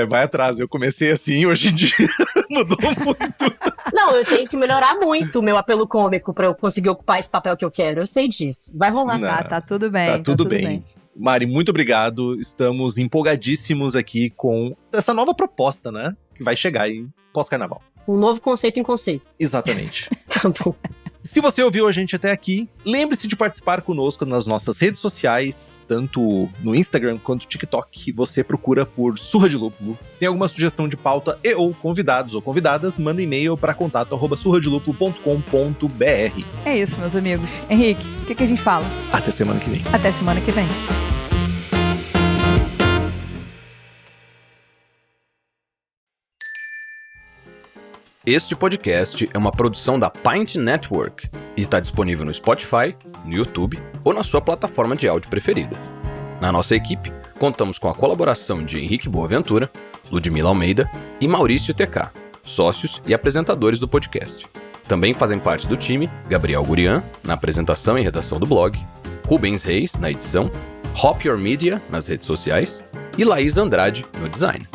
Vai atrás. Eu comecei assim, hoje em dia mudou muito. Não, eu tenho que melhorar muito o meu apelo cômico pra eu conseguir ocupar esse papel que eu quero. Eu sei disso. Vai rolar. Tá tudo bem. Tá tudo bem. Mari, muito obrigado. Estamos empolgadíssimos aqui com essa nova proposta, né? Que vai chegar aí pós-carnaval. Um novo conceito em conceito. Exatamente. Tá bom. Se você ouviu a gente até aqui, lembre-se de participar conosco nas nossas redes sociais, tanto no Instagram quanto no TikTok. Você procura por Surra de Lúpulo. Tem alguma sugestão de pauta e ou convidados ou convidadas, manda e-mail para contato@surradelupulo.com.br. É isso, meus amigos. Henrique, o que a gente fala? Até semana que vem. Até semana que vem. Este podcast é uma produção da Pint Network e está disponível no Spotify, no YouTube ou na sua plataforma de áudio preferida. Na nossa equipe, contamos com a colaboração de Henrique Boaventura, Ludmila Almeida e Maurício TK, sócios e apresentadores do podcast. Também fazem parte do time Gabriel Gurian, na apresentação e redação do blog, Rubens Reis, na edição, Hop Your Media, nas redes sociais, e Laís Andrade, no design.